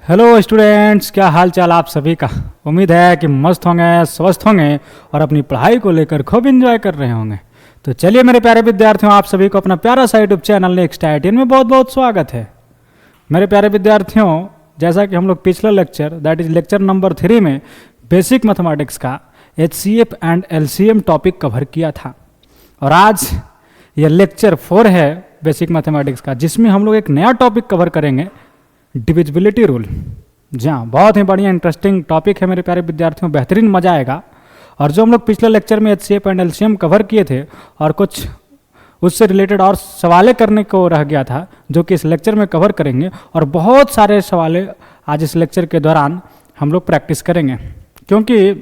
Hello students, क्या हाल चाल आप सभी का। उम्मीद है कि मस्त होंगे, स्वस्थ होंगे और अपनी पढ़ाई को लेकर खूब एंजॉय कर रहे होंगे। तो चलिए मेरे प्यारे विद्यार्थियों, आप सभी को अपना प्यारा सा यूट्यूब चैनल नेक्स्ट IITian में बहुत बहुत स्वागत है। मेरे प्यारे विद्यार्थियों, जैसा कि हम लोग पिछला lecture that is lecture number 3 में बेसिक मैथमेटिक्स का HCF and LCM topic cover किया था, और आज यह लेक्चर 4 है बेसिक मैथमेटिक्स का, जिसमें हम लोग एक नया टॉपिक कवर करेंगे, डिविजिबिलिटी रूल। जी हाँ, बहुत ही बढ़िया इंटरेस्टिंग टॉपिक है मेरे प्यारे विद्यार्थियों, बेहतरीन मजा आएगा। और जो हम लोग पिछले लेक्चर में HCF एंड LCM कवर किए थे और कुछ उससे रिलेटेड और सवालें करने को रह गया था, जो कि इस लेक्चर में कवर करेंगे, और बहुत सारे सवालें आज इस लेक्चर के दौरान हम लोग प्रैक्टिस करेंगे। क्योंकि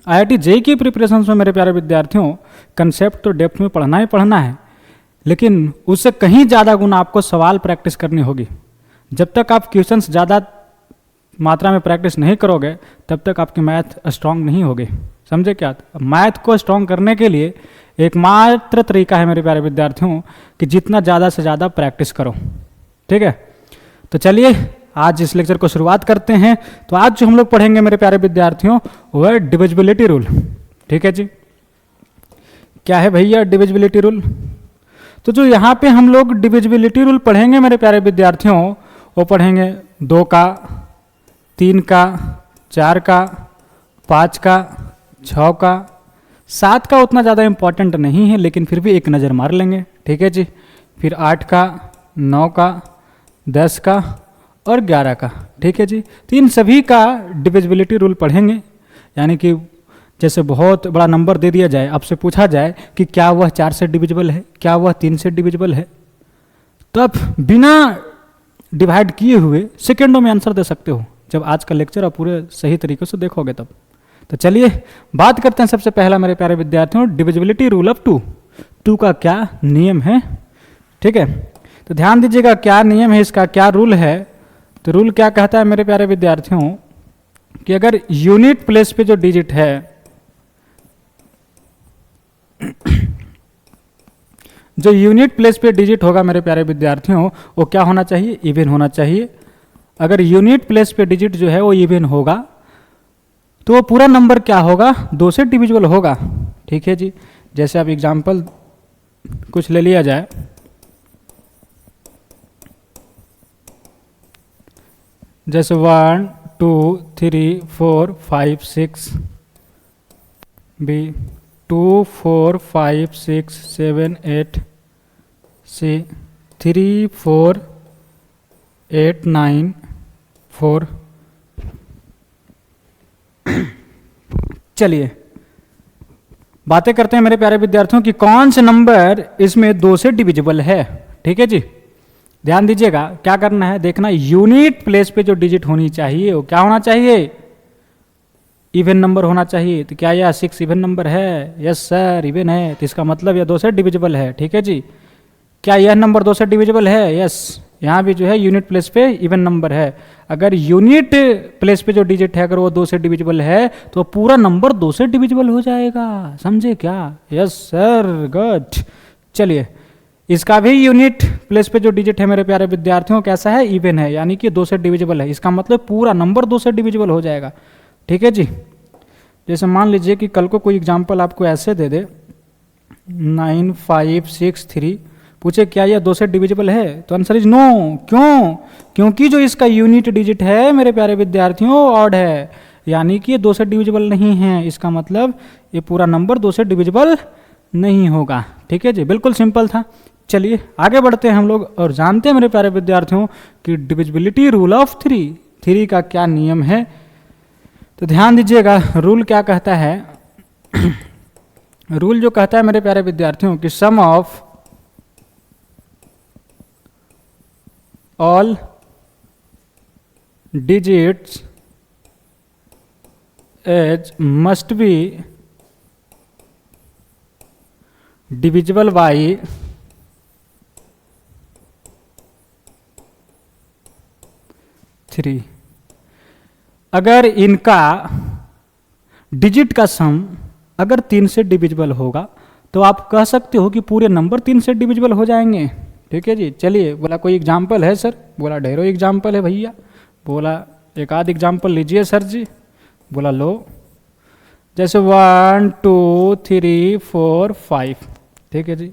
IIT JEE की प्रिपरेशन में मेरे प्यारे विद्यार्थियों कंसेप्ट तो डेप्थ में पढ़ना ही पढ़ना है, लेकिन उससे कहीं ज़्यादा गुना आपको सवाल प्रैक्टिस करनी होगी। जब तक आप क्वेश्चंस ज़्यादा मात्रा में प्रैक्टिस नहीं करोगे तब तक आपकी मैथ स्ट्रांग नहीं होगी। समझे क्या? मैथ को स्ट्रांग करने के लिए एकमात्र तरीका है मेरे प्यारे विद्यार्थियों कि जितना ज़्यादा से ज़्यादा प्रैक्टिस करो। ठीक है, तो चलिए आज इस लेक्चर को शुरुआत करते हैं। तो आज जो हम लोग पढ़ेंगे मेरे प्यारे विद्यार्थियों वो है डिविजिबिलिटी रूल। ठीक है जी, क्या है भैया डिविजिबिलिटी रूल? तो जो यहाँ पे हम लोग डिविजिबिलिटी रूल पढ़ेंगे मेरे प्यारे विद्यार्थियों, वो पढ़ेंगे 2 का, 3 का, 4 का, 5 का, 6 का, 7 का उतना ज़्यादा इम्पोर्टेंट नहीं है, लेकिन फिर भी एक नज़र मार लेंगे। ठीक है जी, फिर 8 का, 9 का, 10 का और 11 का। ठीक है जी, तो इन सभी का डिविजिबिलिटी रूल पढ़ेंगे। यानी कि जैसे बहुत बड़ा नंबर दे दिया जाए, आपसे पूछा जाए कि क्या वह 4 से डिविजिबल है, क्या वह 3 से डिविजिबल है, तो आप बिना डिवाइड किए हुए सेकेंडों में आंसर दे सकते हो, जब आज का लेक्चर आप पूरे सही तरीके से देखोगे तब। तो चलिए बात करते हैं सबसे पहला मेरे प्यारे विद्यार्थियों, डिविजिबिलिटी रूल ऑफ 2। 2 का क्या नियम है? ठीक है, तो ध्यान दीजिएगा क्या नियम है इसका, क्या रूल है। तो रूल क्या कहता है मेरे प्यारे विद्यार्थियों कि अगर यूनिट प्लेस पे जो डिजिट है जो यूनिट प्लेस पे डिजिट होगा मेरे प्यारे विद्यार्थियों, वो क्या होना चाहिए? इवन होना चाहिए। अगर यूनिट प्लेस पे डिजिट जो है वो इवन होगा तो वो पूरा नंबर क्या होगा? 2 से डिविजिबल होगा। ठीक है जी, जैसे अब एग्जांपल कुछ ले लिया जाए, जैसे 1 2 3 4 5 6 बी 2 4 5 6 7 8 C 3 4 8 9 4। चलिए बातें करते हैं मेरे प्यारे विद्यार्थियों कि कौन से नंबर इसमें 2 से डिविजिबल है। ठीक है जी, ध्यान दीजिएगा क्या करना है, देखना यूनिट प्लेस पे जो डिजिट होनी चाहिए वो क्या होना चाहिए? इवन नंबर होना चाहिए। तो क्या यह 6 इवन नंबर है? यस सर, इवन है, तो इसका मतलब यह 2 से डिविजिबल है। ठीक है जी, क्या यह नंबर 2 से डिविजिबल है? यस, यहाँ भी जो है यूनिट प्लेस पे इवन नंबर है। अगर यूनिट प्लेस पे जो डिजिट है अगर वो 2 से डिविजिबल है तो पूरा नंबर 2 से डिविजिबल हो जाएगा। समझे क्या? Yes sir, good. चलिए इसका भी यूनिट प्लेस पे जो डिजिट है मेरे प्यारे विद्यार्थियों कैसा है? इवन है, यानी कि 2 से डिविजिबल है। इसका मतलब पूरा नंबर 2 से डिविजिबल हो जाएगा। ठीक है जी, जैसे मान लीजिए कि कल को कोई एग्जाम्पल आपको ऐसे दे दे 9 5 6 3, पूछे क्या यह 2 से डिविजिबल है, तो आंसर इज नो। क्यों? क्योंकि जो इसका यूनिट डिजिट है मेरे प्यारे विद्यार्थियों ऑड है, यानी कि ये 2 से डिविजिबल नहीं है। इसका मतलब ये पूरा नंबर 2 से डिविजिबल नहीं होगा। ठीक है जी, बिल्कुल सिंपल था। चलिए आगे बढ़ते हैं हम लोग और जानते हैं मेरे प्यारे विद्यार्थियों कि डिविजिबिलिटी रूल ऑफ 3 का क्या नियम है। तो ध्यान दीजिएगा रूल क्या कहता है। रूल जो कहता है मेरे प्यारे विद्यार्थियों कि sum of all digits as must be divisible by 3। अगर इनका डिजिट का सम अगर 3 से डिविजिबल होगा तो आप कह सकते हो कि पूरे नंबर 3 से डिविजिबल हो जाएंगे। ठीक है जी, चलिए बोला कोई एग्जाम्पल है सर? बोला ढेरों एग्जाम्पल है भैया। बोला एक आध एग्जाम्पल लीजिए सर जी। बोला लो, जैसे 1 2 3 4 5, ठीक है जी।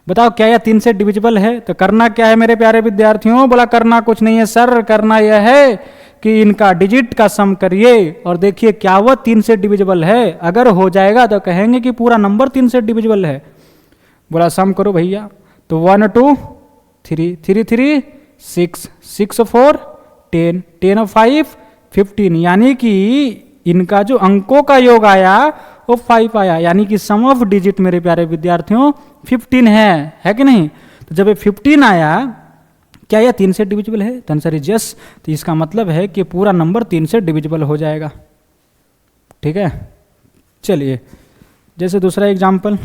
बताओ क्या यह 3 से डिविजिबल है? तो करना क्या है मेरे प्यारे विद्यार्थियों? बोला करना कुछ नहीं है सर, करना यह है कि इनका डिजिट का सम करिए और देखिए क्या वह 3 से डिविजिबल है। अगर हो जाएगा तो कहेंगे कि पूरा नंबर 3 से डिविजिबल है। बोला सम करो भैया, तो 1 2 3 3 3 6 6 4 10 10 और 5 15, यानी कि इनका जो अंकों का योग आया वो 5 आया, यानी कि सम ऑफ डिजिट मेरे प्यारे विद्यार्थियों 15 है कि नहीं? तो जब ये 15 आया, क्या यह 3 से डिविजिबल है? तो आंसर इज यस। तो इसका मतलब है कि पूरा नंबर 3 से डिविजिबल हो जाएगा, ठीक है। चलिए जैसे दूसरा एग्जाम्पल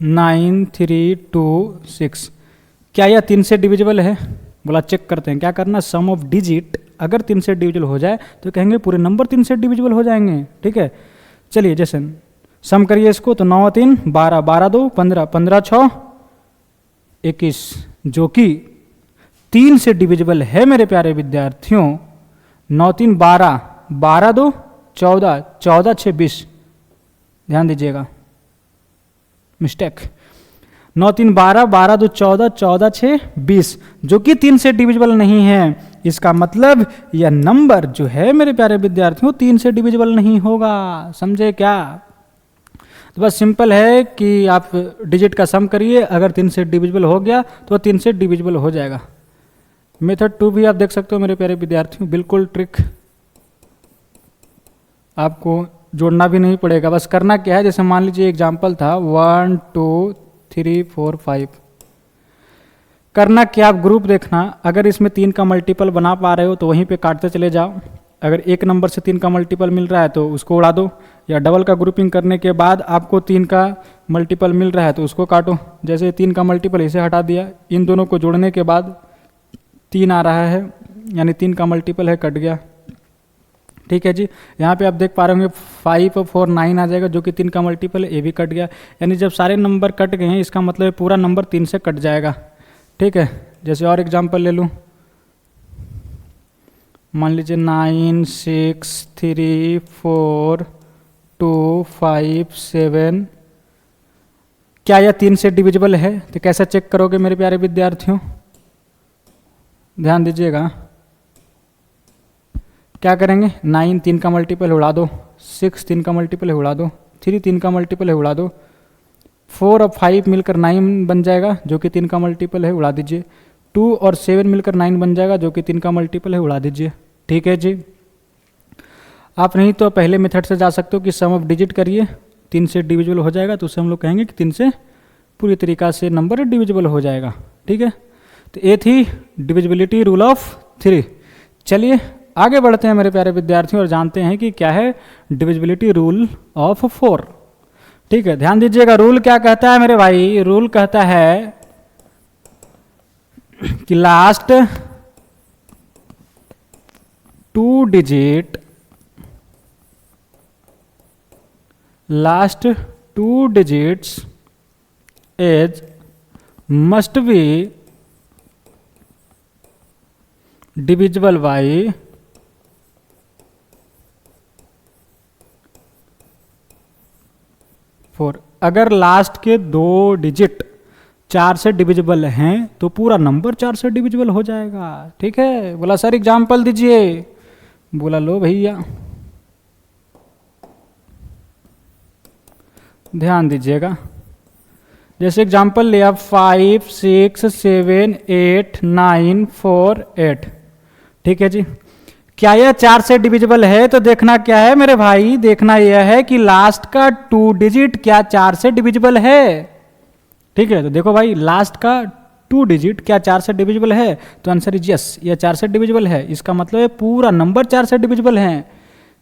9 3 2 6, क्या यह 3 से डिविजिबल है? बोला चेक करते हैं, क्या करना, सम ऑफ डिजिट अगर 3 से डिविजिबल हो जाए तो कहेंगे पूरे नंबर 3 से डिविजिबल हो जाएंगे, ठीक है। चलिए जैसे सम करिए इसको, तो 9 3 12 12 2 15 15 6 21, जो कि 3 से डिविजिबल है मेरे प्यारे विद्यार्थियों। 9 3 12 12 2 14 14 6 20, ध्यान दीजिएगा, मिस्टेक। 9 3 12 12 2 14 14 6 20, जो कि 3 से डिविजिबल नहीं है। इसका मतलब यह नंबर जो है मेरे प्यारे विद्यार्थियों 3 से डिविजिबल नहीं होगा, समझे क्या? तो बस सिंपल है कि आप डिजिट का सम करिए, अगर 3 से डिविजिबल हो गया तो 3 से डिविजिबल हो जाएगा। मेथड 2 भी आप देख सकते हो मेरे प्यारे विद्यार्थियों, बिल्कुल ट्रिक, आपको जोड़ना भी नहीं पड़ेगा। बस करना क्या है, जैसे मान लीजिए एग्जाम्पल था 1 2 3 4 5, करना क्या, आप ग्रुप देखना, अगर इसमें 3 का मल्टीपल बना पा रहे हो तो वहीं पे काटते चले जाओ। अगर एक नंबर से 3 का मल्टीपल मिल रहा है तो उसको उड़ा दो, या डबल का ग्रुपिंग करने के बाद आपको 3 का मल्टीपल मिल रहा है तो उसको काटो। जैसे 3 का मल्टीपल इसे हटा दिया, इन दोनों को जोड़ने के बाद 3 आ रहा है, यानी 3 का मल्टीपल है, कट गया, ठीक है जी। यहाँ पे आप देख पा रहे होंगे 5 और 4 9 आ जाएगा, जो कि 3 का मल्टीपल है, ये भी कट गया। यानी जब सारे नंबर कट गए हैं इसका मतलब पूरा नंबर 3 से कट जाएगा, ठीक है। जैसे और एग्जांपल ले लूँ, मान लीजिए 9 6 3 4 2 5 7, क्या यह 3 से डिविजिबल है? तो कैसे चेक करोगे मेरे प्यारे विद्यार्थियों? ध्यान दीजिएगा, क्या करेंगे, 9 3 का मल्टीपल है, उड़ा दो, 6 3 का मल्टीपल है, उड़ा दो, 3 3 का मल्टीपल है, उड़ा दो, 4 और 5 मिलकर 9 बन जाएगा, जो कि 3 का मल्टीपल है, उड़ा दीजिए। 2 और 7 मिलकर 9 बन जाएगा, जो कि 3 का मल्टीपल है, उड़ा दीजिए, ठीक है जी। आप नहीं तो पहले मेथड से जा सकते हो कि सम ऑफ डिजिट करिए, 3 से डिविजिबल हो जाएगा तो उसे हम लोग कहेंगे कि 3 से पूरी तरीका से नंबर डिविजिबल हो जाएगा, ठीक है। तो ये थी डिविजिबिलिटी रूल ऑफ 3। चलिए आगे बढ़ते हैं मेरे प्यारे विद्यार्थियों और जानते हैं कि क्या है डिविजिबिलिटी रूल ऑफ 4, ठीक है। ध्यान दीजिएगा, रूल क्या कहता है मेरे भाई? रूल कहता है कि last 2 digit as must be divisible by 4। अगर लास्ट के 2 डिजिट 4 से डिविजिबल हैं तो पूरा नंबर 4 से डिविजिबल हो जाएगा, ठीक है। बोला सर एग्जाम्पल दीजिए, बोला लो भैया, ध्यान दीजिएगा। जैसे एग्जाम्पल लिया 5 6 7 8 9 4 8, ठीक है जी। क्या यह 4 से डिविजिबल है? तो देखना क्या है मेरे भाई, देखना यह है कि लास्ट का 2 डिजिट क्या 4 से डिविजिबल है, ठीक है। तो देखो भाई, लास्ट का 2 डिजिट क्या 4 से डिविजिबल है? तो आंसर इज यस, यह 4 से डिविजिबल है। इसका मतलब है पूरा नंबर 4 से डिविजिबल है,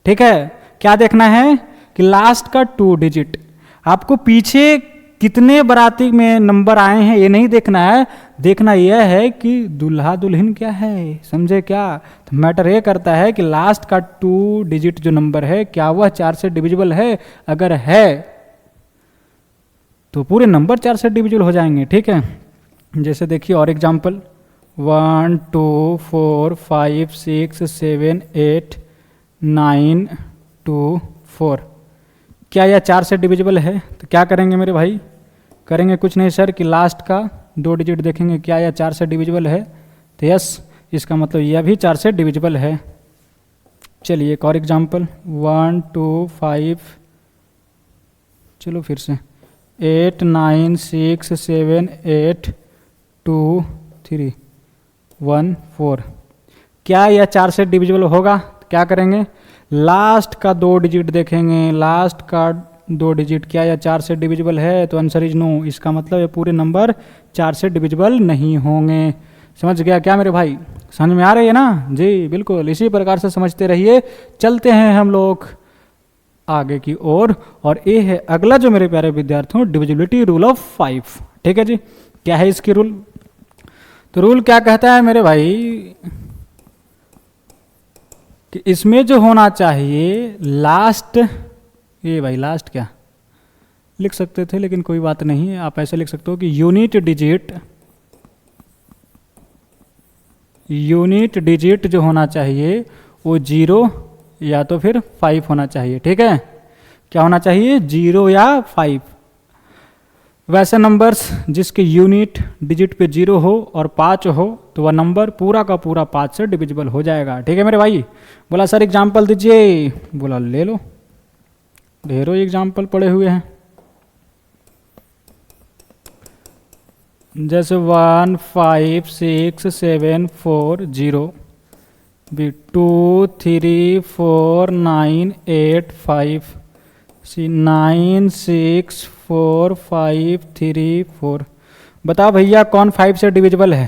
ठीक है। क्या देखना है कि लास्ट का 2 डिजिट, आपको पीछे कितने बराती में नंबर आए हैं ये नहीं देखना है, देखना यह है कि दूल्हा दुल्हन क्या है, समझे क्या? तो मैटर ये करता है कि लास्ट का 2 डिजिट जो नंबर है क्या वह 4 से डिविजिबल है? अगर है तो पूरे नंबर 4 से डिविजिबल हो जाएंगे, ठीक है। जैसे देखिए और एग्जाम्पल 1 2 4 5 6 7 8 9 2 4। क्या यह 4 से डिविजिबल है? तो क्या करेंगे मेरे भाई? करेंगे कुछ नहीं सर कि लास्ट का 2 डिजिट देखेंगे क्या यह 4 से डिविजिबल है। तो यस, इसका मतलब यह भी 4 से डिविजिबल है। चलिए एक और एग्जाम्पल, 1 2 5, चलो फिर से 8 9 6 7 8 2 3 1 4। क्या यह 4 से डिविजिबल होगा? क्या करेंगे? लास्ट का 2 डिजिट देखेंगे, लास्ट का 2 डिजिट क्या यह 4 से डिविजिबल है? तो आंसर इज नो। इसका मतलब ये पूरे नंबर 4 से डिविजिबल नहीं होंगे। समझ गया क्या मेरे भाई? समझ में आ रही है ना? जी बिल्कुल, इसी प्रकार से समझते रहिए। चलते हैं हम लोग आगे की ओर, और ये है अगला जो मेरे प्यारे विद्यार्थियों, डिविजिबिलिटी रूल ऑफ 5। ठीक है जी, क्या है इसकी रूल? तो रूल क्या कहता है मेरे भाई कि इसमें जो होना चाहिए लास्ट, ये भाई लास्ट क्या लिख सकते थे लेकिन कोई बात नहीं, आप ऐसे लिख सकते हो कि यूनिट डिजिट जो होना चाहिए वो 0 या तो फिर 5 होना चाहिए। ठीक है, क्या होना चाहिए? 0 या 5। वैसे नंबर्स जिसके यूनिट डिजिट पे 0 हो और 5 हो तो वह नंबर पूरा का पूरा 5 से डिविजिबल हो जाएगा। ठीक है मेरे भाई? बोला सर एग्जाम्पल दीजिए। बोला ले लो, ढेरों एग्जाम्पल पड़े हुए हैं। जैसे 1 5 6 7 4 0, 2 3 4 9 8 5, 9 6 4 5 3 4। बताओ भैया कौन 5 से डिविजिबल है?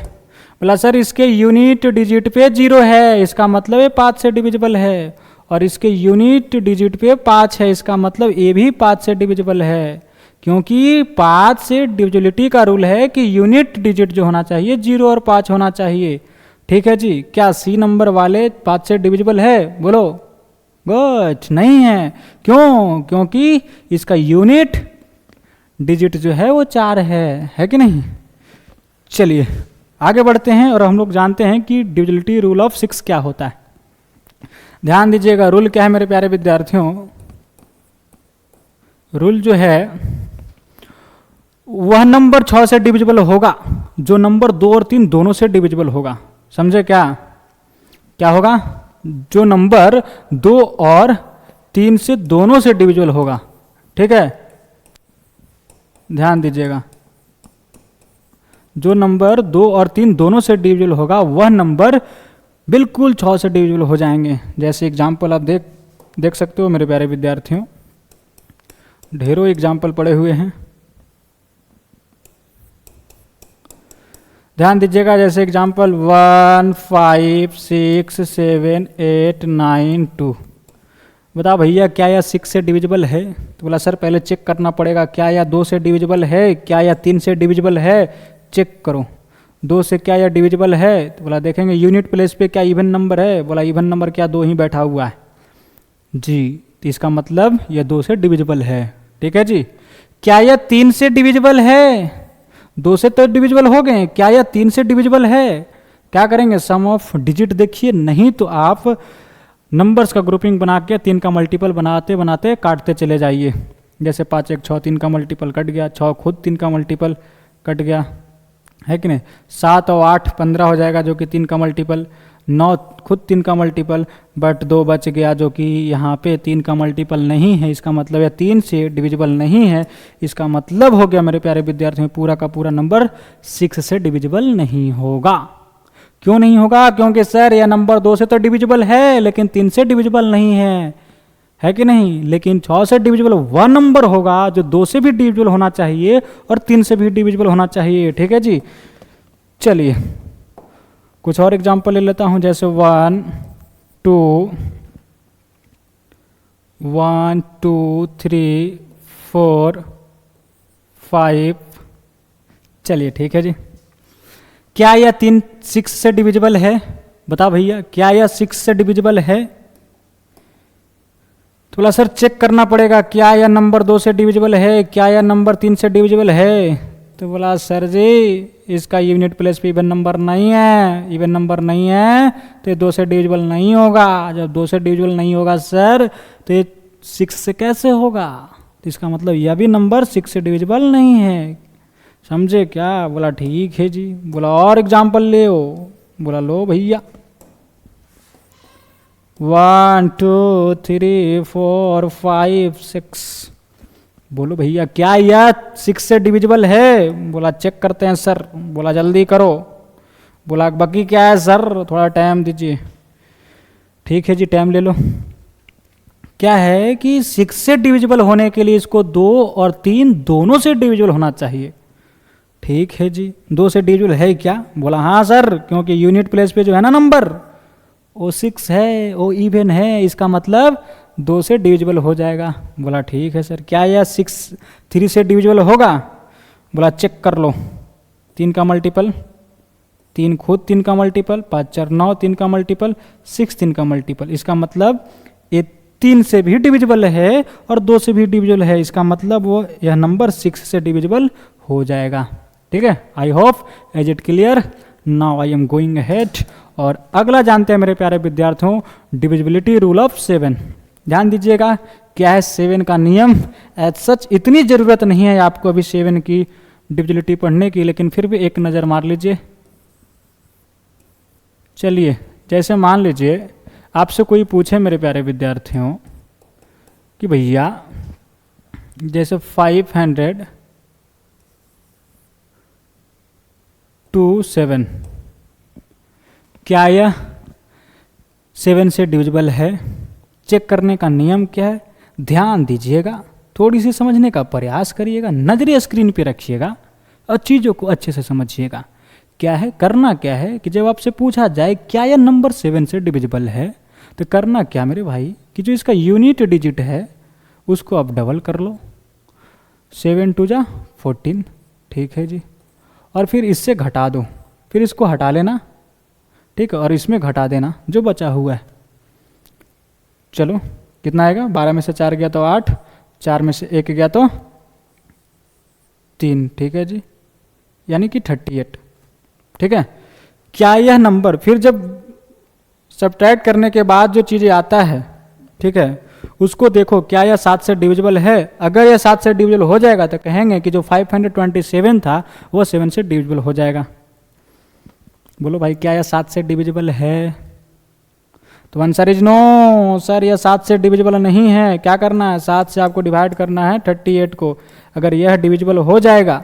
बोला सर इसके यूनिट डिजिट पे 0 है, इसका मतलब ये 5 से डिविजिबल है, और इसके यूनिट डिजिट पे 5 है, इसका मतलब ये भी 5 से डिविजिबल है। क्योंकि 5 से डिविजिबिलिटी का रूल है कि यूनिट डिजिट जो होना चाहिए 0 और 5 होना चाहिए। ठीक है जी, क्या सी नंबर वाले 5 से डिविजिबल है? बोलो। गुड, नहीं है। क्यों? क्योंकि इसका यूनिट डिजिट जो है वो 4 है कि नहीं? चलिए आगे बढ़ते हैं और हम लोग जानते हैं कि डिविजिबिलिटी रूल ऑफ 6 क्या होता है। ध्यान दीजिएगा, रूल क्या है मेरे प्यारे विद्यार्थियों? रूल जो है वह नंबर 6 से डिविजिबल होगा जो नंबर 2 और 3 दोनों से डिविजिबल होगा। समझे क्या? क्या होगा? जो नंबर 2 और 3 से दोनों से डिविजिबल होगा। ठीक है, ध्यान दीजिएगा, जो नंबर 2 और 3 दोनों से डिविजिबल होगा वह नंबर बिल्कुल 6 से डिविजिबल हो जाएंगे। जैसे एग्जाम्पल आप देख सकते हो मेरे प्यारे विद्यार्थियों, ढेरों एग्जाम्पल पड़े हुए हैं। ध्यान दीजिएगा, जैसे एग्जाम्पल 1 5 6 7 8 9 2। बताओ भैया क्या यह 6 से डिविजिबल है? तो बोला सर पहले चेक करना पड़ेगा, क्या यह 2 से डिविजिबल है, क्या यह 3 से डिविजिबल है? चेक करो 2 से क्या यह डिविजिबल है? तो बोला देखेंगे यूनिट प्लेस पे क्या इवन नंबर है? बोला इवन नंबर क्या 2 ही बैठा हुआ है जी, तो इसका मतलब यह 2 से डिविजिबल है। ठीक है जी। क्या यह 3 से डिविजिबल है? 2 से तो डिविजिबल हो गए, क्या यह 3 से डिविजिबल है? क्या करेंगे? सम ऑफ डिजिट देखिए, नहीं तो आप नंबर्स का ग्रुपिंग बना के 3 का मल्टीपल बनाते बनाते काटते चले जाइए। जैसे 5 1 6, 3 का मल्टीपल कट गया, 6 खुद 3 का मल्टीपल कट गया, है कि नहीं? 7 और 8 15 हो जाएगा जो कि 3 का मल्टीपल, 9 खुद 3 का मल्टीपल, बट 2 बच गया जो कि यहाँ पे 3 का मल्टीपल नहीं है, इसका मतलब यह 3 से डिविजिबल नहीं है। इसका मतलब हो गया मेरे प्यारे विद्यार्थियों पूरा का पूरा नंबर 6 से डिविजिबल नहीं होगा। क्यों नहीं होगा? क्योंकि सर यह नंबर 2 से तो डिविजिबल है लेकिन 3 से डिविजिबल नहीं है कि नहीं? लेकिन 6 से डिविजिबल वह नंबर होगा जो 2 से भी डिविजिबल होना चाहिए और 3 से भी डिविजिबल होना चाहिए। ठीक है जी। चलिए कुछ और एग्जांपल ले लेता हूं, जैसे 1 2 3 4 5। चलिए ठीक है जी। क्या यह 3 6 से डिविजिबल है? बता भैया, क्या यह 6 से डिविजिबल है? तो बोला सर चेक करना पड़ेगा, क्या यह नंबर 2 से डिविजिबल है, क्या यह नंबर 3 से डिविजिबल है? तो बोला सर जी इसका यूनिट प्लेस पे इवन नंबर नहीं है, इवन नंबर नहीं है तो ये 2 से डिविजिबल नहीं होगा। जब 2 से डिविजिबल नहीं होगा सर तो ये 6 से कैसे होगा? तो इसका मतलब यह भी नंबर 6 से डिविजिबल नहीं है। समझे क्या? बोला ठीक है जी। बोला और एग्जाम्पल ले हो। बोला लो भैया, 1 2 3 4 5 6। बोलो भैया क्या यह 6 से डिविजिबल है? बोला चेक करते हैं सर। बोला जल्दी करो। बोला बाकी क्या है सर, थोड़ा टाइम दीजिए। ठीक है जी, टाइम ले लो। क्या है कि 6 से डिविजिबल होने के लिए इसको 2 और 3 दोनों से डिविजिबल होना चाहिए। ठीक है जी, 2 से डिविजिबल है क्या? बोला हाँ सर, क्योंकि यूनिट प्लेस पे जो है ना नंबर वो 6 है, वो इवन है, इसका मतलब 2 से डिविजिबल हो जाएगा। बोला ठीक है सर। क्या यह 3 से डिविजिबल होगा? बोला चेक कर लो। 3 का मल्टीपल, 3 खुद 3 का मल्टीपल, 5 4 9 3 का मल्टीपल, 6 3 का मल्टीपल। इसका मतलब ये 3 से भी डिविजिबल है और 2 से भी डिविजिबल है। इसका मतलब वो यह नंबर 6 से डिविजिबल हो जाएगा। ठीक है, I hope is it clear. Now I am going ahead और अगला जानते हैं मेरे प्यारे विद्यार्थियों, डिविजिबिलिटी रूल ऑफ 7। ध्यान दीजिएगा क्या है 7 का नियम। एज सच इतनी ज़रूरत नहीं है आपको अभी 7 की डिविजिबिलिटी पढ़ने की, लेकिन फिर भी एक नज़र मार लीजिए। चलिए, जैसे मान लीजिए आपसे कोई पूछे मेरे प्यारे विद्यार्थियों कि भैया जैसे 500 to 7 क्या यह 7 से डिविजिबल है? चेक करने का नियम क्या है? ध्यान दीजिएगा, थोड़ी सी समझने का प्रयास करिएगा, नजरें स्क्रीन पे रखिएगा और चीज़ों को अच्छे से समझिएगा। क्या है करना, क्या है कि जब आपसे पूछा जाए क्या यह नंबर 7 से डिविजिबल है, तो करना क्या मेरे भाई कि जो इसका यूनिट डिजिट है उसको आप डबल कर लो। 7 2 जा 14। ठीक है जी, और फिर इससे घटा दो, फिर इसको हटा लेना। ठीक है, और इसमें घटा देना जो बचा हुआ है। चलो कितना आएगा? 12 में से 4 गया तो 8, 4 में से 1 गया तो 3। ठीक है जी, यानी कि 38। ठीक है, क्या यह नंबर फिर जब सब्ट्रैक्ट करने के बाद जो चीज़ें आता है, ठीक है, उसको देखो क्या यह 7 से डिविजिबल है? अगर यह 7 से डिविजिबल हो जाएगा तो कहेंगे कि जो 527 था वो 7 से डिविजिबल हो जाएगा। बोलो भाई क्या यह 7 से डिविजिबल है? तो आंसर इज नो सर, यह 7 से डिविजिबल नहीं है। क्या करना है? 7 से आपको डिवाइड करना है 38 को। अगर यह डिविजिबल हो जाएगा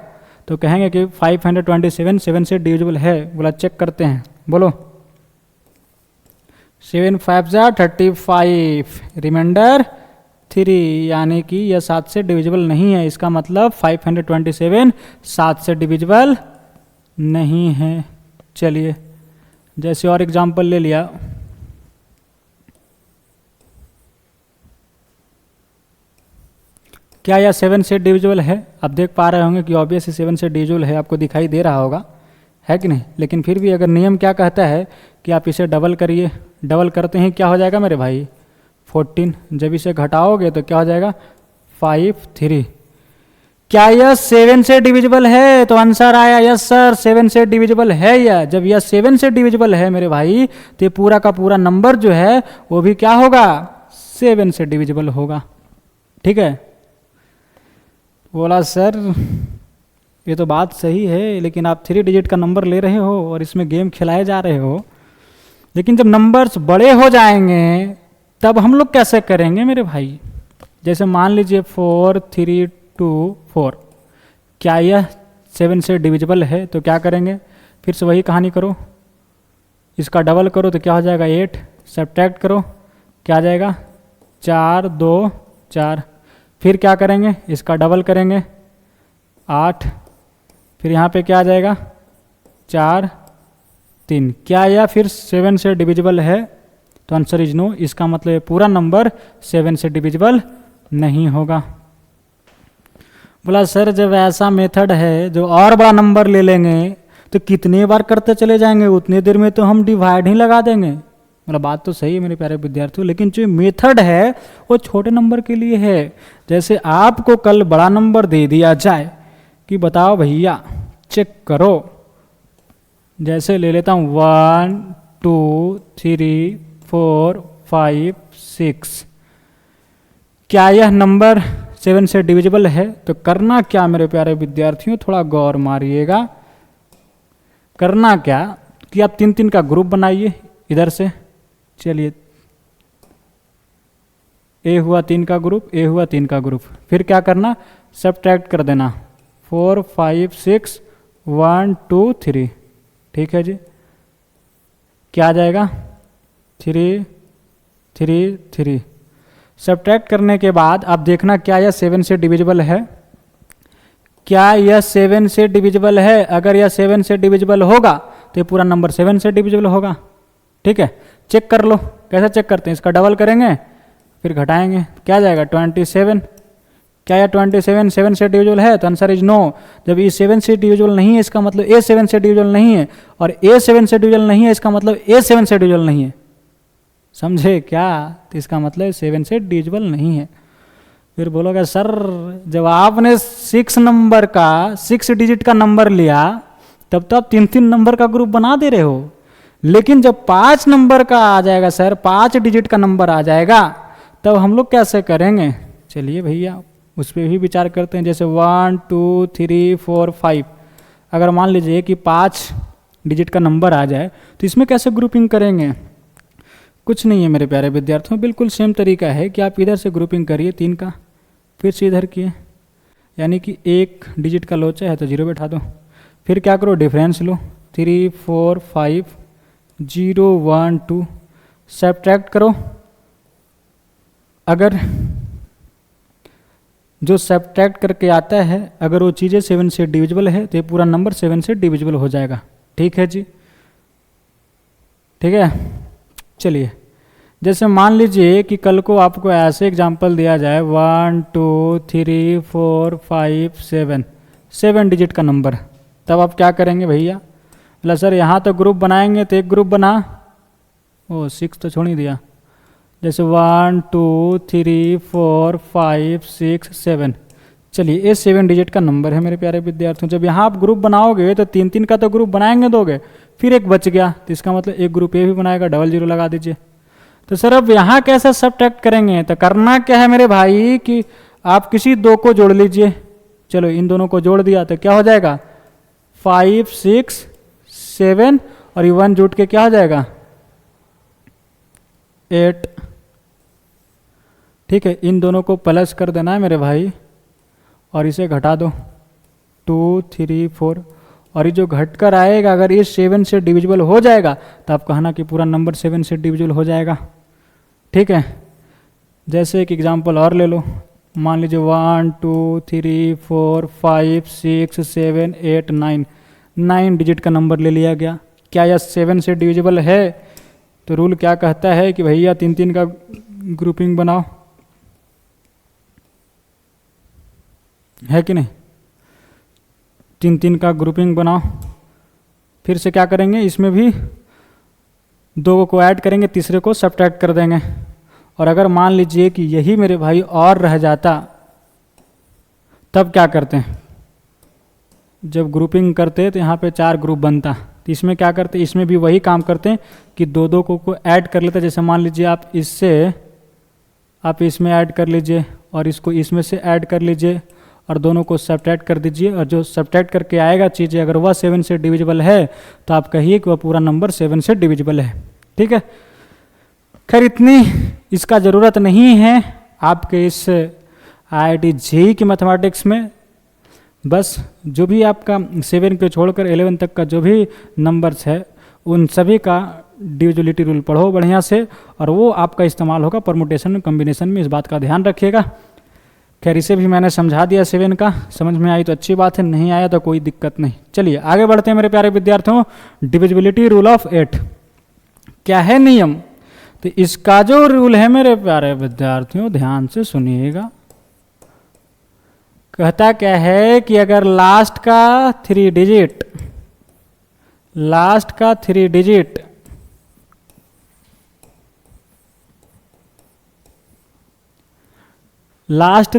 तो कहेंगे कि 527 7 से डिविजिबल है। बोला चेक करते हैं। बोलो 7 5 जा 35, रिमाइंडर 3, यानी कि यह 7 से डिविजिबल नहीं है। इसका मतलब 527 7 से डिविजिबल नहीं है। चलिए जैसे और एग्जाम्पल ले लिया, क्या यह 7 से डिविजिबल है? आप देख पा रहे होंगे कि ऑब्वियसली 7 से डिविजिबल है, आपको दिखाई दे रहा होगा, है कि नहीं? लेकिन फिर भी अगर नियम क्या कहता है कि आप इसे डबल करिए। डबल करते ही क्या हो जाएगा मेरे भाई? 14। जब इसे घटाओगे तो क्या हो जाएगा? 5 3। क्या यह 7 से डिविजिबल है? तो आंसर आया यस सर, 7 से डिविजिबल है। यह जब यह 7 से डिविजिबल है मेरे भाई तो ये पूरा का पूरा नंबर जो है वो भी क्या होगा? 7 से डिविजिबल होगा। ठीक है। बोला सर ये तो बात सही है, लेकिन आप 3 डिजिट का नंबर ले रहे हो और इसमें गेम खिलाए जा रहे हो, लेकिन जब नंबर्स बड़े हो जाएंगे तब हम लोग कैसे करेंगे मेरे भाई? जैसे मान लीजिए 4 3 2 4, क्या यह 7 से डिविजिबल है? तो क्या करेंगे? फिर से वही कहानी करो, इसका डबल करो तो क्या हो जाएगा? 8। सब्ट्रैक्ट करो, क्या आ जाएगा? 4 2 4। फिर क्या करेंगे? इसका डबल करेंगे 8। फिर यहाँ पे क्या आ जाएगा? 4 3। क्या यह फिर 7 से डिविजिबल है? तो आंसर इज नो। इसका मतलब पूरा नंबर 7 से डिविजिबल नहीं होगा। बोला सर जब ऐसा मेथड है जो और बड़ा नंबर ले लेंगे तो कितने बार करते चले जाएंगे, उतने देर में तो हम डिवाइड ही लगा देंगे। मतलब बात तो सही है मेरे प्यारे विद्यार्थियों, लेकिन जो मेथड है वो छोटे नंबर के लिए है। जैसे आपको कल बड़ा नंबर दे दिया जाए कि बताओ भैया चेक करो जैसे ले लेता हूँ 1 2 3 4 5 6। क्या यह नंबर 7 से डिविजिबल है? तो करना क्या मेरे प्यारे विद्यार्थियों, थोड़ा गौर मारिएगा। करना क्या कि आप 3 3 का ग्रुप बनाइए इधर से। चलिए, ए हुआ 3 का ग्रुप, ए हुआ 3 का ग्रुप। फिर क्या करना, सब्ट्रैक्ट कर देना 4 5 6 1 2 3। ठीक है जी, क्या आ जाएगा 3 3 3। सब्ट्रैक्ट करने के बाद आप देखना क्या यह 7 से डिविजिबल है। क्या यह 7 से डिविजिबल है? अगर यह 7 से डिविजिबल होगा तो ये पूरा नंबर 7 से डिविजिबल होगा। ठीक है, चेक कर लो। कैसे चेक करते हैं? इसका डबल करेंगे फिर घटाएंगे, क्या जाएगा 27। क्या यह 27 7 से डिविजिबल है? तो आंसर इज नो। जब ये 7 से डिविजिबल नहीं है इसका मतलब ए 7 से डिविजिबल नहीं है, और ए 7 से डिविजिबल नहीं है इसका मतलब ए 7 से डिविजिबल नहीं है। समझे क्या? तो इसका मतलब 7 से डिविजिबल नहीं है। फिर बोलोगे सर जब आपने 6 नंबर का 6 डिजिट का नंबर लिया तब तो आप 3 3 नंबर का ग्रुप बना दे रहे हो, लेकिन जब 5 नंबर का आ जाएगा सर, 5 डिजिट का नंबर आ जाएगा, तब हम लोग कैसे करेंगे? चलिए भैया उस पर भी विचार करते हैं। जैसे 1 2 3 4 5, अगर मान लीजिए कि 5 डिजिट का नंबर आ जाए तो इसमें कैसे ग्रुपिंग करेंगे? कुछ नहीं है मेरे प्यारे विद्यार्थियों, बिल्कुल सेम तरीका है कि आप इधर से ग्रुपिंग करिए 3 का, फिर से इधर किए, यानी कि 1 डिजिट का लोचा है तो 0 बैठा दो। फिर क्या करो, डिफरेंस लो 3 4 5 0 1 2, सब्ट्रैक्ट करो। अगर जो सब्ट्रैक्ट करके आता है अगर वो चीज़ें 7 से डिविजिबल है तो ये पूरा नंबर 7 से डिविजिबल हो जाएगा। ठीक है जी, ठीक है। चलिए, जैसे मान लीजिए कि कल को आपको ऐसे एग्जाम्पल दिया जाए 1 2 3 4 5 7, 7 डिजिट का नंबर, तब आप क्या करेंगे भैया? बोला सर यहाँ तो ग्रुप बनाएंगे तो एक ग्रुप बना, ओ 6 तो छोड़ ही दिया। जैसे 1 2 3 4 5 6 7। चलिए ये 7 डिजिट का नंबर है मेरे प्यारे विद्यार्थियों। जब यहाँ आप ग्रुप बनाओगे तो 3 3 का तो ग्रुप बनाएंगे दोगे, फिर एक बच गया तो इसका मतलब एक ग्रुप ये भी बनाएगा, डबल 0 लगा दीजिए। तो सर अब यहाँ कैसे सब्ट्रैक्ट करेंगे? तो करना क्या है मेरे भाई कि आप किसी 2 को जोड़ लीजिए। चलो इन दोनों को जोड़ दिया तो क्या हो जाएगा 5 6 7, और ये 1 जुट के क्या हो जाएगा 8। ठीक है, इन दोनों को प्लस कर देना है मेरे भाई और इसे घटा दो 2 3 4, और ये जो घट कर आएगा अगर ये 7 से डिविजिबल हो जाएगा तो आप कहना कि पूरा नंबर 7 से डिविजिबल हो जाएगा। ठीक है, जैसे एक एग्जांपल और ले लो, मान लीजिए 1 2 3 4 5 6 7 8 9, 9 डिजिट का नंबर ले लिया गया। क्या यह 7 से डिविजिबल है? तो रूल क्या कहता है कि भैया 3 3 का ग्रुपिंग बनाओ, है कि नहीं? 3 3 का ग्रुपिंग बनाओ। फिर से क्या करेंगे, इसमें भी 2 को ऐड करेंगे, तीसरे को सब्ट्रैक्ट कर देंगे। और अगर मान लीजिए कि यही मेरे भाई और रह जाता तब क्या करते हैं? जब ग्रुपिंग करते तो यहाँ पे 4 ग्रुप बनता, तो इसमें क्या करते? इसमें भी वही काम करते हैं कि 2 2 को ऐड कर लेते। जैसे मान लीजिए आप इससे आप इसमें ऐड कर लीजिए और इसको इसमें से ऐड कर लीजिए और दोनों को सब्ट्रैक्ट कर दीजिए, और जो सब्ट्रैक्ट करके आएगा चीज़ें अगर वह 7 से डिविजिबल है तो आप कहिए कि वह पूरा नंबर 7 से डिविजिबल है। ठीक है, खैर इतनी इसका ज़रूरत नहीं है आपके इस IIT JEE की मैथमेटिक्स में। बस जो भी आपका 7 को छोड़कर 11 तक का जो भी नंबर्स है उन सभी का डिविजिबिलिटी रूल पढ़ो बढ़िया से, और वो आपका इस्तेमाल होगा परमुटेशन कॉम्बिनेशन में, इस बात का ध्यान रखिएगा। खैर इसे भी मैंने समझा दिया 7 का, समझ में आई तो अच्छी बात है, नहीं आया तो कोई दिक्कत नहीं। चलिए आगे बढ़ते हैं मेरे प्यारे विद्यार्थियों। डिविजिबिलिटी रूल ऑफ 8 क्या है नियम? तो इसका जो रूल है मेरे प्यारे विद्यार्थियों ध्यान से सुनिएगा। कहता क्या है कि अगर लास्ट का 3 digit last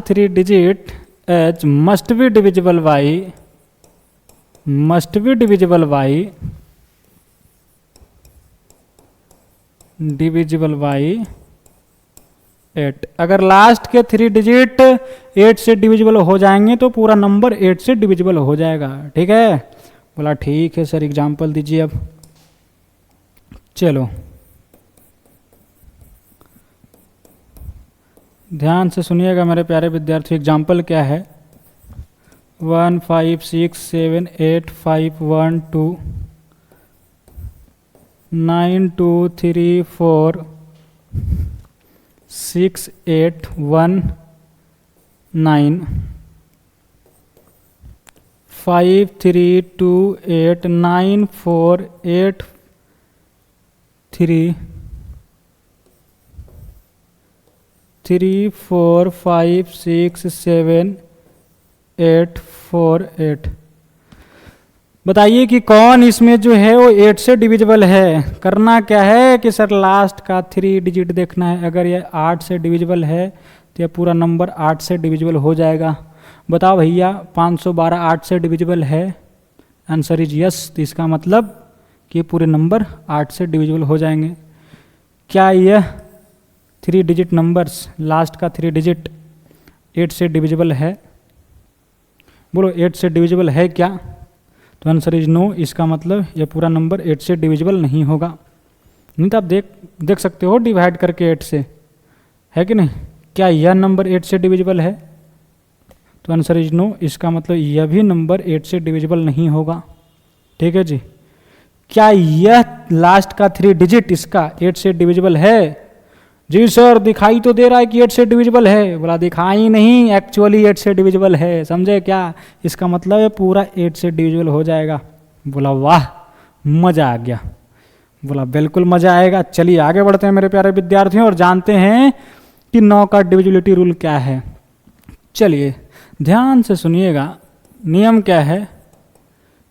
3 digit H must be divisible by divisible by 8। अगर लास्ट के 3 डिजिट 8 से डिविजिबल हो जाएंगे तो पूरा नंबर 8 से डिविजिबल हो जाएगा। ठीक है, बोला ठीक है सर, एग्जाम्पल दीजिए अब। चलो ध्यान से सुनिएगा मेरे प्यारे विद्यार्थी, एग्जाम्पल क्या है। 1 5 6 7 8 5 1 2 9 2 3 4 6 8 1 9 5 3 2 8 9 4 8 3 3 4 5 6 7 8 4 8। बताइए कि कौन इसमें जो है वो 8 से डिविजिबल है। करना क्या है कि सर लास्ट का 3 डिजिट देखना है। अगर ये 8 से डिविजिबल है तो ये पूरा नंबर 8 से डिविजिबल हो जाएगा। बताओ भैया 512 8 से डिविजिबल है? Answer is yes. तो इसका मतलब कि पूरे नंबर 8 से डिविजिबल हो जाएंगे। क्या यह 3 डिजिट नंबर्स, लास्ट का 3 डिजिट 8 से डिविजिबल है? बोलो 8 से डिविजिबल है क्या? तो आंसर इज नो। इसका मतलब ये पूरा नंबर 8 से डिविजिबल नहीं होगा। नहीं तो आप देख सकते हो डिवाइड करके 8 से, है कि नहीं? क्या यह नंबर 8 से डिविजिबल है? तो आंसर इज नो। इसका मतलब यह भी नंबर 8 से डिविजिबल नहीं होगा। ठीक है जी। क्या यह लास्ट का 3 डिजिट इसका 8 से डिविजिबल है? जी सर दिखाई तो दे रहा है कि 8 से डिविजिबल है। बोला दिखाई नहीं, एक्चुअली 8 से डिविजिबल है। समझे क्या? इसका मतलब है पूरा 8 से डिविजिबल हो जाएगा। बोला वाह मजा आ गया। बोला बिल्कुल मजा आएगा। चलिए आगे बढ़ते हैं मेरे प्यारे विद्यार्थियों और जानते हैं कि 9 का डिविजिबिलिटी रूल क्या है। चलिए ध्यान से सुनिएगा। नियम क्या है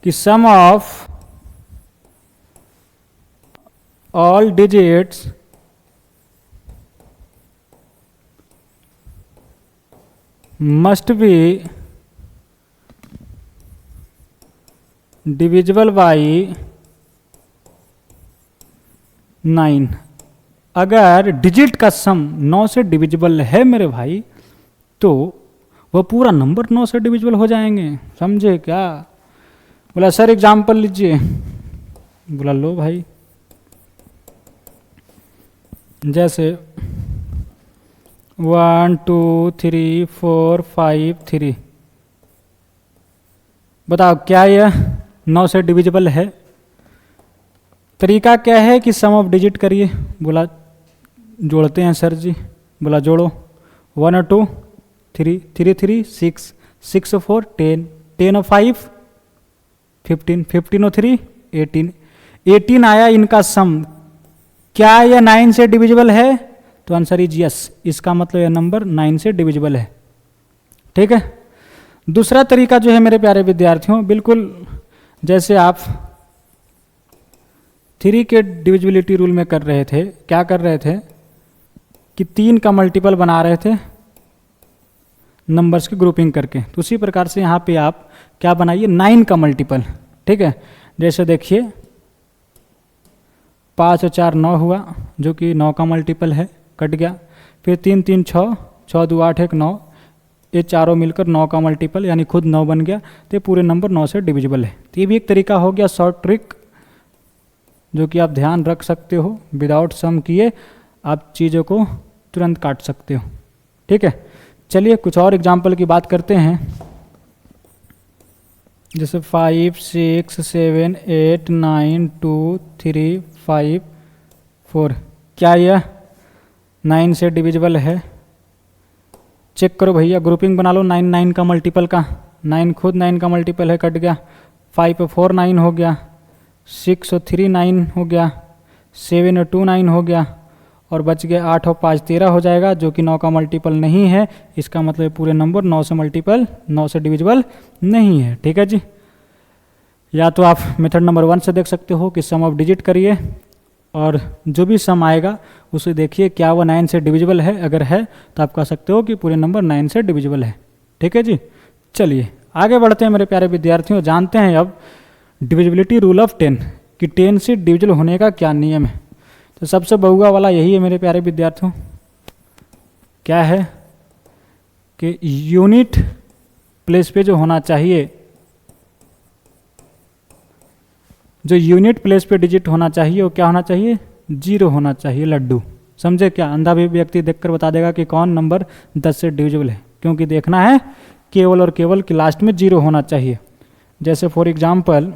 कि sum of all digits must be divisible by 9। अगर डिजिट का सम 9 से डिविजिबल है मेरे भाई तो वह पूरा नंबर 9 से डिविजिबल हो जाएंगे। समझे क्या? बोला सर एग्जाम्पल लीजिए। बोला लो भाई, जैसे 1 2 3 4 5 3। बताओ क्या यह 9 से डिविजिबल है? तरीका क्या है कि सम ऑफ डिजिट करिए। बोला जोड़ते हैं सर जी। बोला जोड़ो 1 और 2 3 3 3 6 6 और 4 10 10 और 5 15 15 और 3 18 18 आया इनका सम। क्या यह 9 से डिविजिबल है? तो आंसर इज यस। इसका मतलब यह नंबर 9 से डिविजिबल है। ठीक है। दूसरा तरीका जो है मेरे प्यारे विद्यार्थियों, बिल्कुल जैसे आप 3 के डिविजिबिलिटी रूल में कर रहे थे। क्या कर रहे थे कि 3 का मल्टीपल बना रहे थे नंबर्स की ग्रुपिंग करके। तो उसी प्रकार से यहाँ पे आप क्या बनाइए 9 का मल्टीपल। ठीक है। जैसे देखिए 5 और 4 9 हुआ, जो कि 9 का मल्टीपल है, कट गया। फिर 3 3 6 6 2 8 1 9, ये चारों मिलकर 9 का मल्टीपल यानी खुद 9 बन गया। तो ये पूरे नंबर 9 से डिविजिबल है। तो ये भी एक तरीका हो गया शॉर्ट ट्रिक, जो कि आप ध्यान रख सकते हो। विदाउट सम किए आप चीज़ों को तुरंत काट सकते हो। ठीक है। चलिए कुछ और एग्जाम्पल की बात करते हैं। जैसे 5 6 7 8 9 2 3 5 4। क्या यह 9 से डिविजिबल है? चेक करो भैया, ग्रुपिंग बना लो 9 9 का मल्टीपल का। 9 खुद 9 का मल्टीपल है, कट गया। 5 और 4 9 हो गया, 6 और 3 9 हो गया, 7 और 2 9 हो गया, और बच गया 8 और 5 13 हो जाएगा, जो कि 9 का मल्टीपल नहीं है। इसका मतलब पूरे नंबर 9 से मल्टीपल 9 से डिविजिबल नहीं है। ठीक है जी। या तो आप मेथड नंबर 1 से देख सकते हो कि सम ऑफ डिजिट करिए और जो भी सम आएगा उसे देखिए क्या वो 9 से डिविजिबल है। अगर है तो आप कह सकते हो कि पूरे नंबर 9 से डिविजिबल है। ठीक है जी। चलिए आगे बढ़ते हैं मेरे प्यारे विद्यार्थियों। जानते हैं अब डिविजिबिलिटी रूल ऑफ 10 कि 10 से डिविजिबल होने का क्या नियम है। तो सबसे बहुआ वाला यही है मेरे प्यारे विद्यार्थियों, क्या है कि यूनिट प्लेस पे जो होना चाहिए, जो यूनिट प्लेस पे डिजिट होना चाहिए वो क्या होना चाहिए, 0 होना चाहिए लड्डू। समझे क्या? अंधा भी व्यक्ति देखकर बता देगा कि कौन नंबर 10 से डिविजिबल है, क्योंकि देखना है केवल और केवल कि लास्ट में 0 होना चाहिए। जैसे फॉर एग्जाम्पल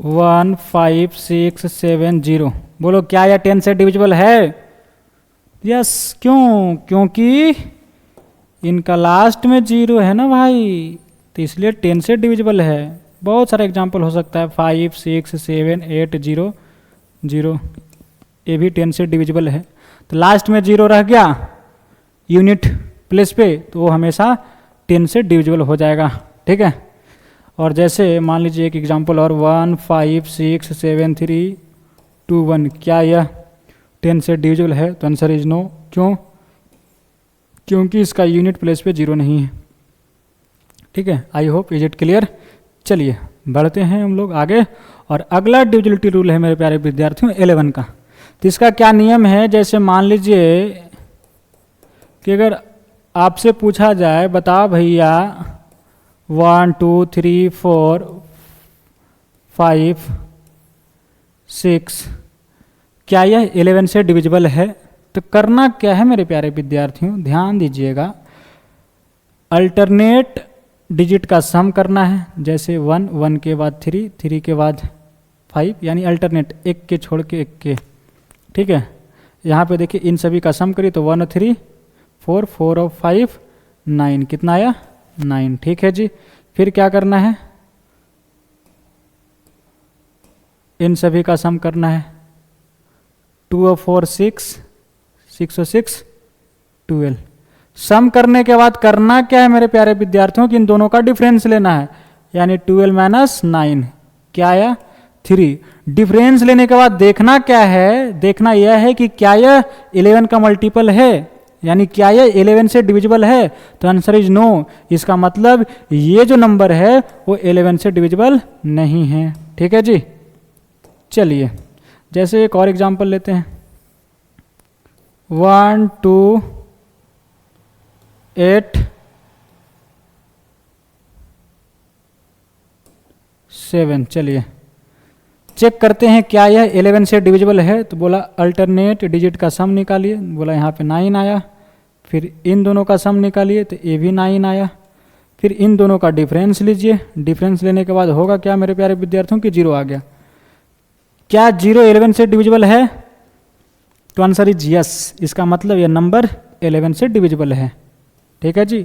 15670, बोलो क्या यह 10 से डिविजिबल है? यस। क्यों? क्योंकि इनका लास्ट में 0 है ना भाई, तो इसलिए 10 से डिविजिबल है। बहुत सारा एग्जाम्पल हो सकता है, 5 6 7 8 0 0, ये भी 10 से डिविजिबल है। तो लास्ट में 0 रह गया यूनिट प्लेस पे, तो वो हमेशा 10 से डिविजिबल हो जाएगा। ठीक है। और जैसे मान लीजिए एक एग्जाम्पल और 1567321, क्या यह 10 से डिविजिबल है? तो आंसर इज नो। क्यों? क्योंकि इसका यूनिट प्लेस पे 0 नहीं है। ठीक है। I hope is it clear. चलिए बढ़ते हैं हम लोग आगे, और अगला डिविजिबिलिटी रूल है मेरे प्यारे विद्यार्थियों 11 का। तो इसका क्या नियम है? जैसे मान लीजिए कि अगर आपसे पूछा जाए, बताओ भैया 1 2 3 4 5 6, क्या यह 11 से डिविजिबल है? तो करना क्या है मेरे प्यारे विद्यार्थियों, ध्यान दीजिएगा। अल्टरनेट डिजिट का सम करना है, जैसे 1 1 के बाद 3 3 के बाद 5, यानी अल्टरनेट एक के छोड़ के एक के। ठीक है। यहाँ पे देखिए इन सभी का सम करिए तो 1 और 3 4 4 और 5 9, कितना आया? 9। ठीक है जी। फिर क्या करना है? इन सभी का सम करना है, 2 और 4 6 6 और 6 12। सम करने के बाद करना क्या है मेरे प्यारे विद्यार्थियों कि इन दोनों का डिफरेंस लेना है, यानी 12 माइनस 9 क्या आया? 3। डिफरेंस लेने के बाद देखना क्या है? देखना यह है कि क्या यह 11 का मल्टीपल है, यानी क्या यह 11 से डिविजिबल है? तो आंसर इज नो। इसका मतलब ये जो नंबर है वो 11 से डिविजिबल नहीं है। ठीक है जी। चलिए जैसे एक और एग्जांपल लेते हैं, 1 2 8 7। चलिए चेक करते हैं क्या यह 11 से डिविजिबल है। तो बोला अल्टरनेट डिजिट का सम निकालिए, बोला यहाँ पे 9 आया। फिर इन दोनों का सम निकालिए तो ये भी 9 आया। फिर इन दोनों का डिफरेंस लीजिए, डिफरेंस लेने के बाद होगा क्या मेरे प्यारे विद्यार्थियों की 0 आ गया। क्या 0 11 से डिविजिबल है? तो आंसर इज यस। इसका मतलब यह नंबर 11 से डिविजिबल है। ठीक है जी।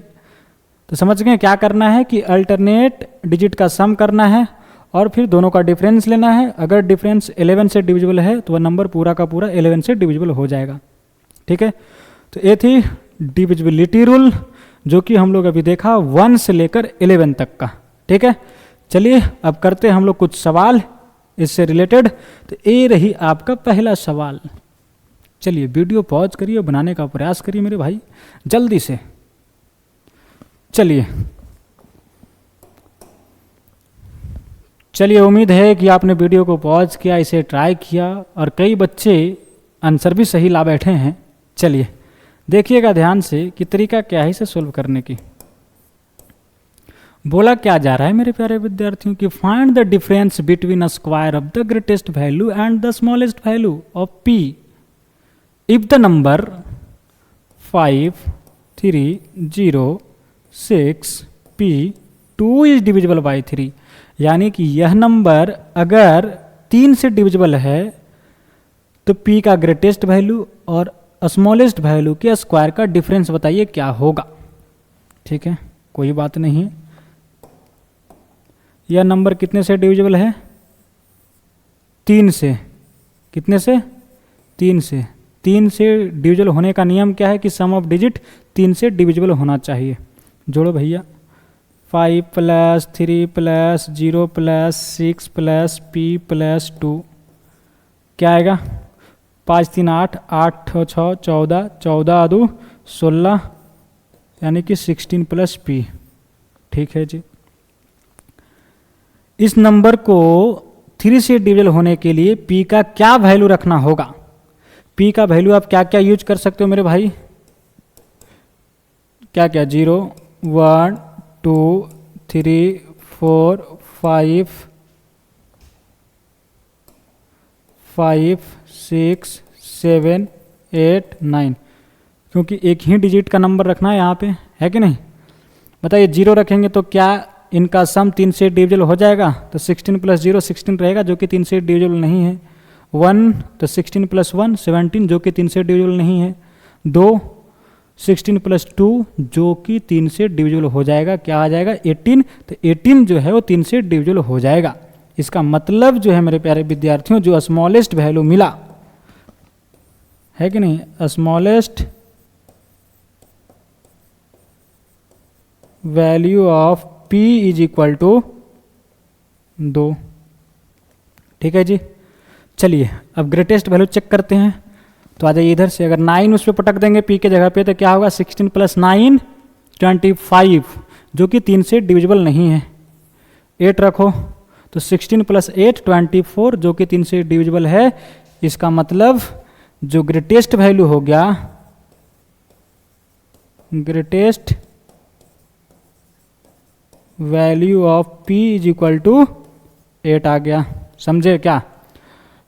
तो समझ गए क्या करना है कि अल्टरनेट डिजिट का सम करना है और फिर दोनों का डिफरेंस लेना है। अगर डिफरेंस 11 से डिविजिबल है तो वह नंबर पूरा का पूरा 11 से डिविजिबल हो जाएगा। ठीक है। तो ये थी डिविजिबिलिटी रूल, जो कि हम लोग अभी देखा 1 से लेकर 11 तक का। ठीक है। चलिए अब करते हैं हम लोग कुछ सवाल इससे रिलेटेड। तो ये रही आपका पहला सवाल। चलिए वीडियो पॉज करिए, बनाने का प्रयास करिए मेरे भाई जल्दी से। चलिए उम्मीद है कि आपने वीडियो को पॉज किया, इसे ट्राई किया और कई बच्चे आंसर भी सही ला बैठे हैं। चलिए देखिएगा ध्यान से कि तरीका क्या है इसे सोल्व करने की। बोला क्या जा रहा है मेरे प्यारे विद्यार्थियों कि find the difference between a square of the greatest value and the smallest value of p if the number 5 3 0 6 p 2 is divisible by 3। यानी कि यह नंबर अगर 3 से डिविजिबल है तो p का ग्रेटेस्ट वैल्यू और स्मॉलेस्ट वैल्यू के स्क्वायर का डिफरेंस बताइए क्या होगा। ठीक है, कोई बात नहीं। यह नंबर कितने से डिविजिबल है? 3 से। कितने से? 3 से। 3 से डिविजिबल होने का नियम क्या है कि सम ऑफ डिजिट 3 से डिविजिबल होना चाहिए। जोड़ो भैया, 5 + 3 + 0 + 6 + p + 2 क्या आएगा? 5 3 8 8 6 14 14 2 16 यानी कि 16 + p। ठीक है जी। इस नंबर को 3 से डिविजिबल होने के लिए p का क्या वैल्यू रखना होगा? p का वैल्यू आप क्या क्या यूज कर सकते हो मेरे भाई? क्या क्या? 0 1 2 3 4 5 6 7 8 9, क्योंकि एक ही डिजिट का नंबर रखना है यहाँ पे, है कि नहीं? बताइए 0 रखेंगे तो क्या इनका सम 3 से डिविजिबल हो जाएगा? तो 16 + 0 16 रहेगा, जो कि 3 से डिविजिबल नहीं है। 1 तो 16 + 1 17, जो कि 3 से डिविजिबल नहीं है। 2 16 + 2, जो कि 3 से डिविजिबल हो जाएगा। क्या आ जाएगा? 18। तो 18 जो है वो 3 से डिविजिबल हो जाएगा। इसका मतलब जो है मेरे प्यारे विद्यार्थियों, जो स्मॉलेस्ट वैल्यू मिला, है कि नहीं, स्मॉलेस्ट वैल्यू ऑफ p = 2। ठीक है जी। चलिए अब ग्रेटेस्ट वैल्यू चेक करते हैं। तो आ जाइए इधर से, अगर 9 उस पर पटक देंगे p के जगह पे तो क्या होगा? 16 + 9 25, जो कि 3 से डिविजिबल नहीं है। 8 रखो तो 16 + 8 24, जो कि 3 से डिविजिबल है। इसका मतलब जो ग्रेटेस्ट वैल्यू हो गया, ग्रेटेस्ट वैल्यू ऑफ p = 8 आ गया। समझे क्या?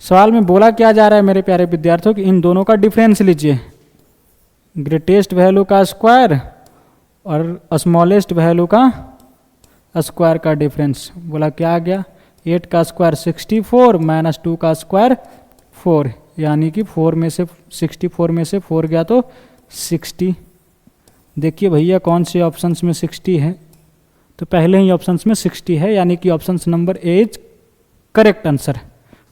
सवाल में बोला क्या जा रहा है मेरे प्यारे विद्यार्थियों कि इन दोनों का डिफरेंस लीजिए, ग्रेटेस्ट वैल्यू का स्क्वायर और स्मॉलेस्ट वैल्यू का स्क्वायर का डिफरेंस। बोला क्या आ गया? 8 का स्क्वायर 64 - 2 का स्क्वायर 4, यानी कि 4 में से 64 में से 4 गया तो 60। देखिए भैया कौन से ऑप्शंस में 60 है? तो पहले ही ऑप्शंस में 60 है, यानी कि option number A is correct answer.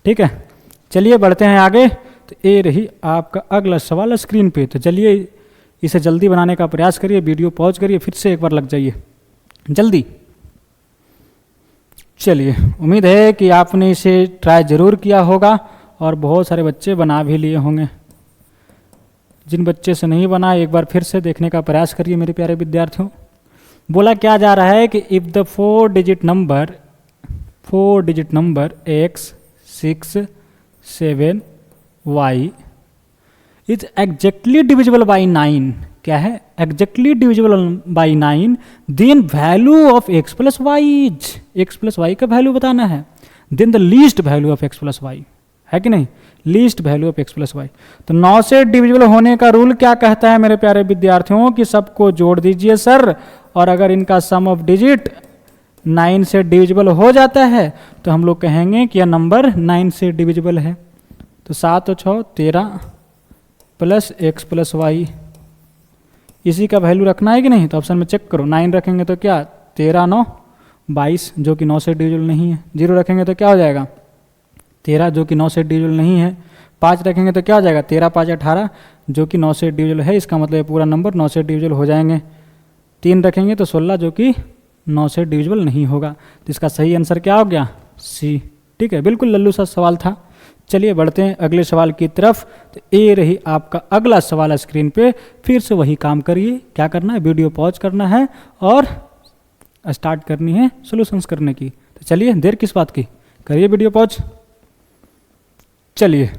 ठीक है, चलिए बढ़ते हैं आगे। तो ये रही आपका अगला सवाल स्क्रीन पे। तो चलिए इसे जल्दी बनाने का प्रयास करिए, वीडियो पॉज करिए, फिर से एक बार लग जाइए जल्दी। चलिए, उम्मीद है कि आपने इसे ट्राई ज़रूर किया होगा और बहुत सारे बच्चे बना भी लिए होंगे। जिन बच्चे से नहीं बना, एक बार फिर से देखने का प्रयास करिए मेरे प्यारे विद्यार्थियों। बोला क्या जा रहा है कि if the 4 digit number x 6 7 y is exactly divisible by 9, क्या है? Exactly divisible by 9, then value of x + y, x + y का वैल्यू बताना है। Then the least value of x + y, है कि नहीं? Least value of x + y। तो 9 से डिविजिबल होने का रूल क्या कहता है मेरे प्यारे विद्यार्थियों कि सबको जोड़ दीजिए सर, और अगर इनका सम ऑफ डिजिट 9 से डिविजिबल हो जाता है तो हम लोग कहेंगे कि यह नंबर 9 से डिविजिबल है। तो 7 और 6 13 प्लस x + y, इसी का वैल्यू रखना है कि नहीं? तो ऑप्शन में चेक करो। 9 रखेंगे तो क्या? 13 9 22, जो कि 9 से डिविजिबल नहीं है। 0 रखेंगे तो क्या हो जाएगा? 13, जो कि 9 से डिविजिबल नहीं है। 5 रखेंगे तो क्या हो जाएगा? 13 5 18, जो कि 9 से डिविजिबल है। इसका मतलब ये पूरा नंबर 9 से डिविजिबल हो जाएंगे। 3 रखेंगे तो 16, जो कि 9 से डिविजिबल नहीं होगा। तो इसका सही आंसर क्या हो गया? सी। ठीक है, बिल्कुल लल्लू सा सवाल था। चलिए बढ़ते हैं अगले सवाल की तरफ। तो ये रही आपका अगला सवाल स्क्रीन पे। फिर से वही काम करिए। क्या करना है? वीडियो पॉज करना है और स्टार्ट करनी है सॉल्यूशंस करने की। तो चलिए, देर किस बात की, करिए वीडियो पॉज। चलिए,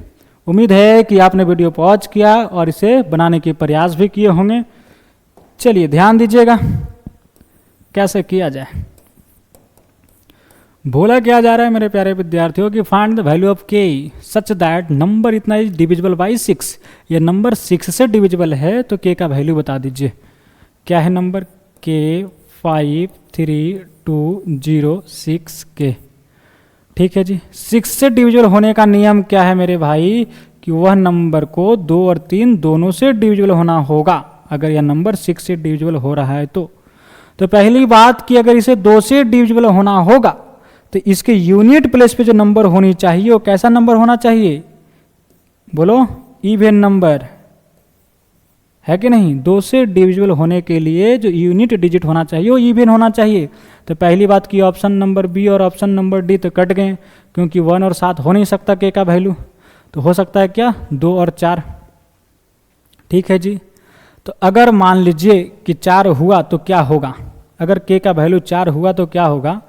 उम्मीद है कि आपने वीडियो पॉज किया और इसे बनाने के प्रयास भी किए होंगे। चलिए ध्यान दीजिएगा कैसे किया जाए। बोला क्या जा रहा है मेरे प्यारे विद्यार्थियों कि find the value of k such that number इतना इज डिविजिबल बाई 6। ये नंबर 6 से डिविजिबल है तो k का वैल्यू बता दीजिए। क्या है नंबर? k 5 3 2 0 6 k। ठीक है जी। 6 से डिविजिबल होने का नियम क्या है मेरे भाई कि वह नंबर को 2 और 3 दोनों से डिविजिबल होना होगा। अगर यह नंबर 6 से डिविजिबल हो रहा है तो पहली बात कि अगर इसे 2 से डिविजिबल होना होगा तो इसके यूनिट प्लेस पे जो नंबर होनी चाहिए वो कैसा नंबर होना चाहिए? बोलो, इवन नंबर, है कि नहीं? 2 से डिविजिबल होने के लिए जो यूनिट डिजिट होना चाहिए वो इवन होना चाहिए। तो पहली बात की ऑप्शन नंबर बी और ऑप्शन नंबर डी तो कट गए, क्योंकि 1 और 7 हो नहीं सकता k का वैल्यू। तो हो सकता है क्या? 2 और 4। ठीक है जी। तो अगर मान लीजिए कि 4 हुआ तो क्या होगा? अगर k का वैल्यू 4 हुआ तो क्या होगा?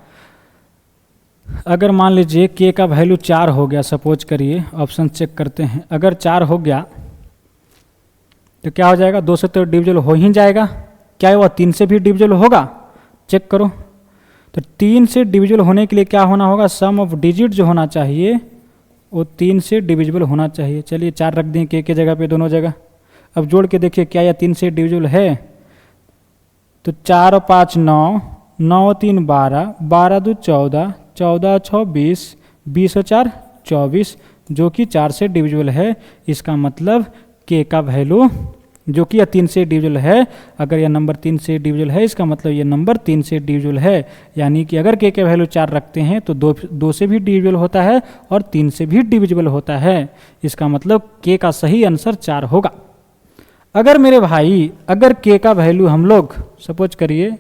अगर मान लीजिए के का वैल्यू 4 हो गया, सपोज करिए, ऑप्शन चेक करते हैं, अगर 4 हो गया तो क्या हो जाएगा, 2 से तो डिविजिबल हो ही जाएगा, क्या वह 3 से भी डिविजिबल होगा, चेक करो। तो 3 से डिविजिबल होने के लिए क्या होना होगा, सम ऑफ डिजिट जो होना चाहिए वो 3 से डिविजिबल होना चाहिए। चलिए 4 रख दें के जगह पे दोनों जगह। अब जोड़ के देखिए क्या यह 3 से डिविजिबल है, तो 4 और 5 9, 9 और 3 12, 12 2 14, 14 6 20, 20 और 4 24, जो कि 4 से डिविजिबल है। इसका मतलब के का वैल्यू जो कि यह 3 से डिविजिबल है, अगर यह नंबर 3 से डिविजिबल है इसका मतलब यह नंबर 3 से डिविजिबल है। यानी कि अगर के वैल्यू 4 रखते हैं तो 2 से भी डिविजिबल होता है और 3 से भी डिविजिबल होता है। इसका मतलब के का सही आंसर 4 होगा। अगर मेरे भाई अगर के का वैल्यू हम लोग सपोज करिए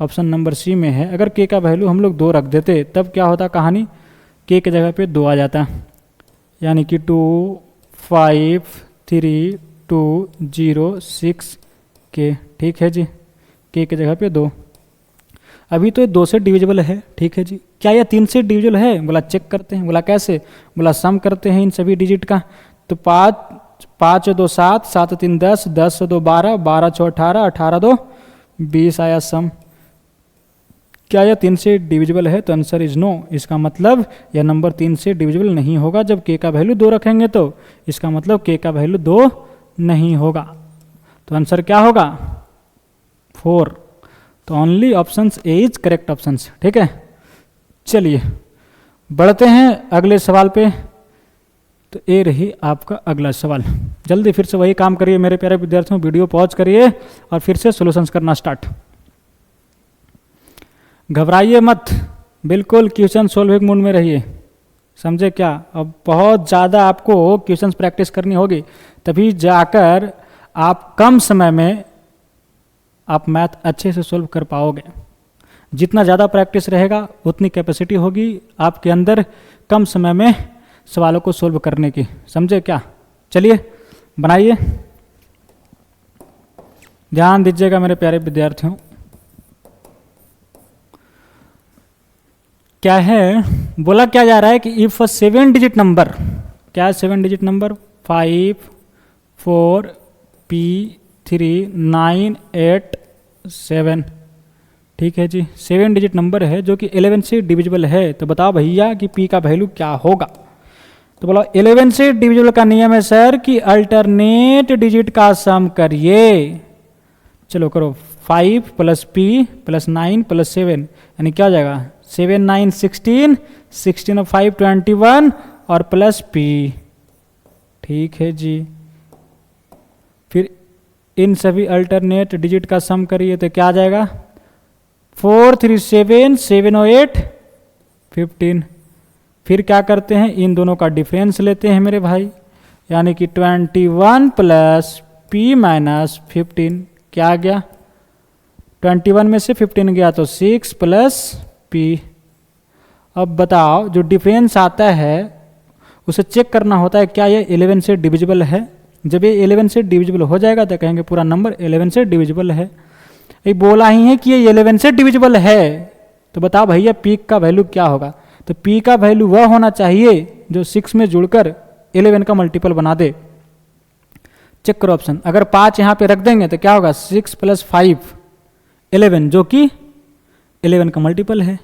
ऑप्शन नंबर सी में है, अगर के का वैल्यू हम लोग 2 रख देते तब क्या होता कहानी, के जगह पे 2 आ जाता, यानी कि 2 5 3 2 0 6 के, ठीक है जी, के जगह पे 2। अभी तो 2 से डिविजिबल है, ठीक है जी। क्या यह 3 से डिविजिबल है, बोला चेक करते हैं, बोला कैसे, बोला सम करते हैं इन सभी डिजिट का। तो 5 2 7, 7 3 10, 10 2 12, 12 6 18, 18 2 20 आया सम। क्या यह 3 से डिविजिबल है, तो आंसर इज नो। इसका मतलब यह नंबर 3 से डिविजिबल नहीं होगा। जब के का वैल्यू 2 रखेंगे तो इसका मतलब के का वैल्यू 2 नहीं होगा, तो आंसर क्या होगा 4। तो only option A is correct option, ठीक है। चलिए बढ़ते हैं अगले सवाल पे। तो ये रही आपका अगला सवाल। जल्दी फिर से वही काम करिए मेरे प्यारे विद्यार्थियों, वीडियो पॉज करिए और फिर से सॉल्यूशंस करना स्टार्ट। घबराइए मत, बिल्कुल क्वेश्चन सॉल्विंग मूड में रहिए, समझे क्या। अब बहुत ज़्यादा आपको क्वेश्चंस प्रैक्टिस करनी होगी, तभी जाकर आप कम समय में आप मैथ अच्छे से सॉल्व कर पाओगे। जितना ज़्यादा प्रैक्टिस रहेगा उतनी कैपेसिटी होगी आपके अंदर कम समय में सवालों को सॉल्व करने की, समझे क्या। चलिए बनाइए, ध्यान दीजिएगा मेरे प्यारे विद्यार्थियों। क्या है, बोला क्या जा रहा है कि इफ 7 डिजिट नंबर, क्या है 7 डिजिट नंबर, 5 4 P 3 9 8 7, ठीक है जी। 7 डिजिट नंबर है जो कि 11 से डिविजिबल है। तो बताओ भैया कि P का वैल्यू क्या होगा। तो बोला 11 से डिविजिबल का नियम है सर कि अल्टरनेट डिजिट का सम करिए। चलो करो, 5 + P + 9 + 7, यानी क्या हो जाएगा 7 9 16, 16 और 5 21 और प्लस P, ठीक है जी। फिर इन सभी अल्टरनेट डिजिट का सम करिए तो क्या आ जाएगा 4 3 7, 7 और 8 15। फिर क्या करते हैं, इन दोनों का डिफरेंस लेते हैं मेरे भाई, यानी कि 21 + P - 15, क्या आ गया 21 में से 15 गया तो 6 + P। अब बताओ जो डिफरेंस आता है उसे चेक करना होता है क्या ये 11 से डिविजिबल है। जब ये 11 से डिविजिबल हो जाएगा तो कहेंगे पूरा नंबर 11 से डिविजिबल है। ये बोला ही है कि ये 11 से डिविजिबल है, तो बताओ भैया P का वैल्यू क्या होगा। तो P का वैल्यू वह होना चाहिए जो 6 में जुड़कर 11 का मल्टीपल बना दे। चेक करो ऑप्शन, अगर 5 यहाँ पे रख देंगे तो क्या होगा 6 + 5 11, जो कि 11 का मल्टीपल है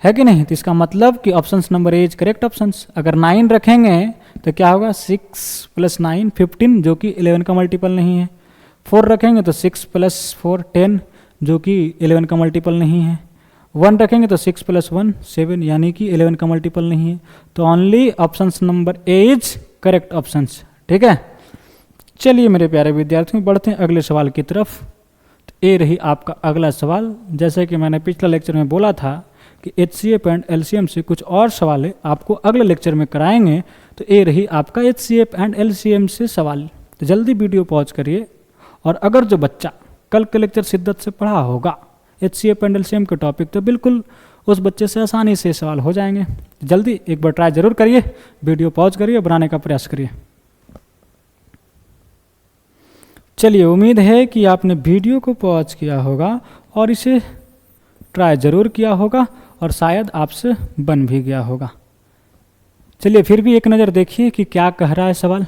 कि नहीं। तो इसका मतलब कि option number A is correct option. अगर 9 रखेंगे तो क्या होगा 6 + 9 15, जो कि 11 का मल्टीपल नहीं है। 4 रखेंगे तो 6 + 4 10, जो कि 11 का मल्टीपल नहीं है। 1 रखेंगे तो 6 + 1 7, यानी कि 11 का मल्टीपल नहीं है। तो only option number A is correct option, ठीक है। चलिए मेरे प्यारे विद्यार्थियों बढ़ते हैं अगले सवाल की तरफ। तो ये रही आपका अगला सवाल। जैसे कि मैंने पिछला लेक्चर में बोला था कि HCF एंड LCM से कुछ और सवाल आपको अगले लेक्चर में कराएंगे। तो ये रही आपका HCF एंड LCM से सवाल। तो जल्दी वीडियो पॉज करिए, और अगर जो बच्चा कल के लेक्चर शिद्दत से पढ़ा होगा HCF एंड LCM के टॉपिक, तो बिल्कुल उस बच्चे से आसानी से सवाल हो जाएंगे। जल्दी एक बार ट्राई जरूर करिए, वीडियो पॉज करिए, बनाने का प्रयास करिए। चलिए उम्मीद है कि आपने वीडियो को पॉज किया होगा और इसे ट्राई जरूर किया होगा, और शायद आपसे बन भी गया होगा। चलिए फिर भी एक नज़र देखिए कि क्या कह रहा है सवाल।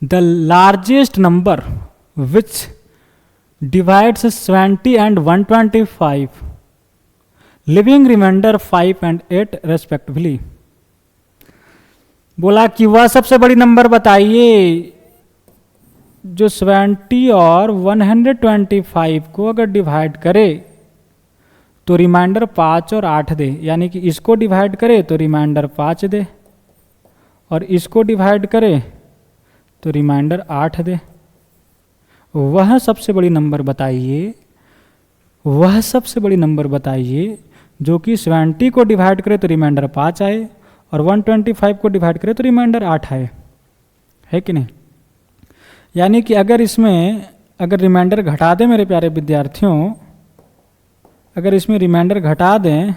The largest number which divides 70 and 125, leaving remainder 5 and 8 respectively. बोला कि वह सबसे बड़ी नंबर बताइए जो 70 और 125 को अगर डिवाइड करे तो रिमाइंडर 5 और 8 दे, यानी कि इसको डिवाइड करे तो रिमाइंडर 5 दे और इसको डिवाइड करे तो रिमाइंडर 8 दे। वह सबसे बड़ी नंबर बताइए, वह सबसे बड़ी नंबर बताइए जो कि 70 को डिवाइड करे तो रिमाइंडर 5 आए और 125 को डिवाइड करे तो रिमाइंडर 8 आए, है कि नहीं। यानी कि अगर इसमें अगर रिमाइंडर घटा दें मेरे प्यारे विद्यार्थियों, अगर इसमें रिमाइंडर घटा दें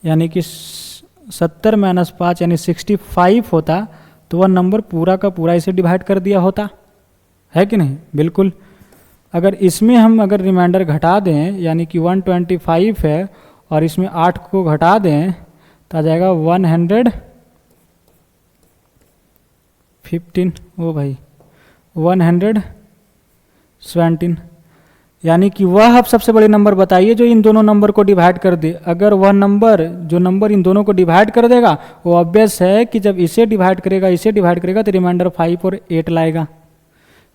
यानी कि 70 - 5 यानी 65 होता तो वह नंबर पूरा का पूरा इसे डिवाइड कर दिया होता, है कि नहीं। बिल्कुल। अगर इसमें हम अगर रिमाइंडर घटा दें यानी कि 125 है और इसमें 8 को घटा दें तो आ जाएगा 115, ओ भाई 117, यानी कि वह अब सबसे बड़ी नंबर बताइए जो इन दोनों नंबर को डिवाइड कर दे। अगर वह नंबर जो नंबर इन दोनों को डिवाइड कर देगा वो ऑब्वियस है कि जब इसे डिवाइड करेगा तो रिमाइंडर 5 और 8 लाएगा,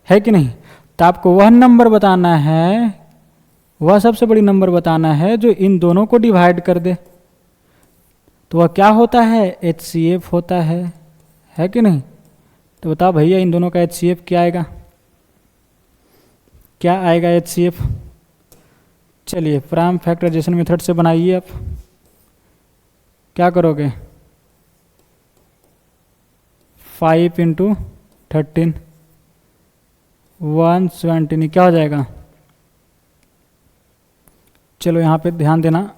है कि नहीं। तो आपको वह नंबर बताना है, वह सबसे बड़ी नंबर बताना है जो इन दोनों को डिवाइड कर दे। तो वह क्या होता है, HCF होता है कि नहीं। तो बताओ भैया इन दोनों का HCF क्या आएगा, क्या आएगा HCF। चलिए प्राइम फैक्टराइजेशन मेथड से बनाइए। आप क्या करोगे, 5 × 13 120 क्या हो जाएगा। चलो यहाँ पे ध्यान देना,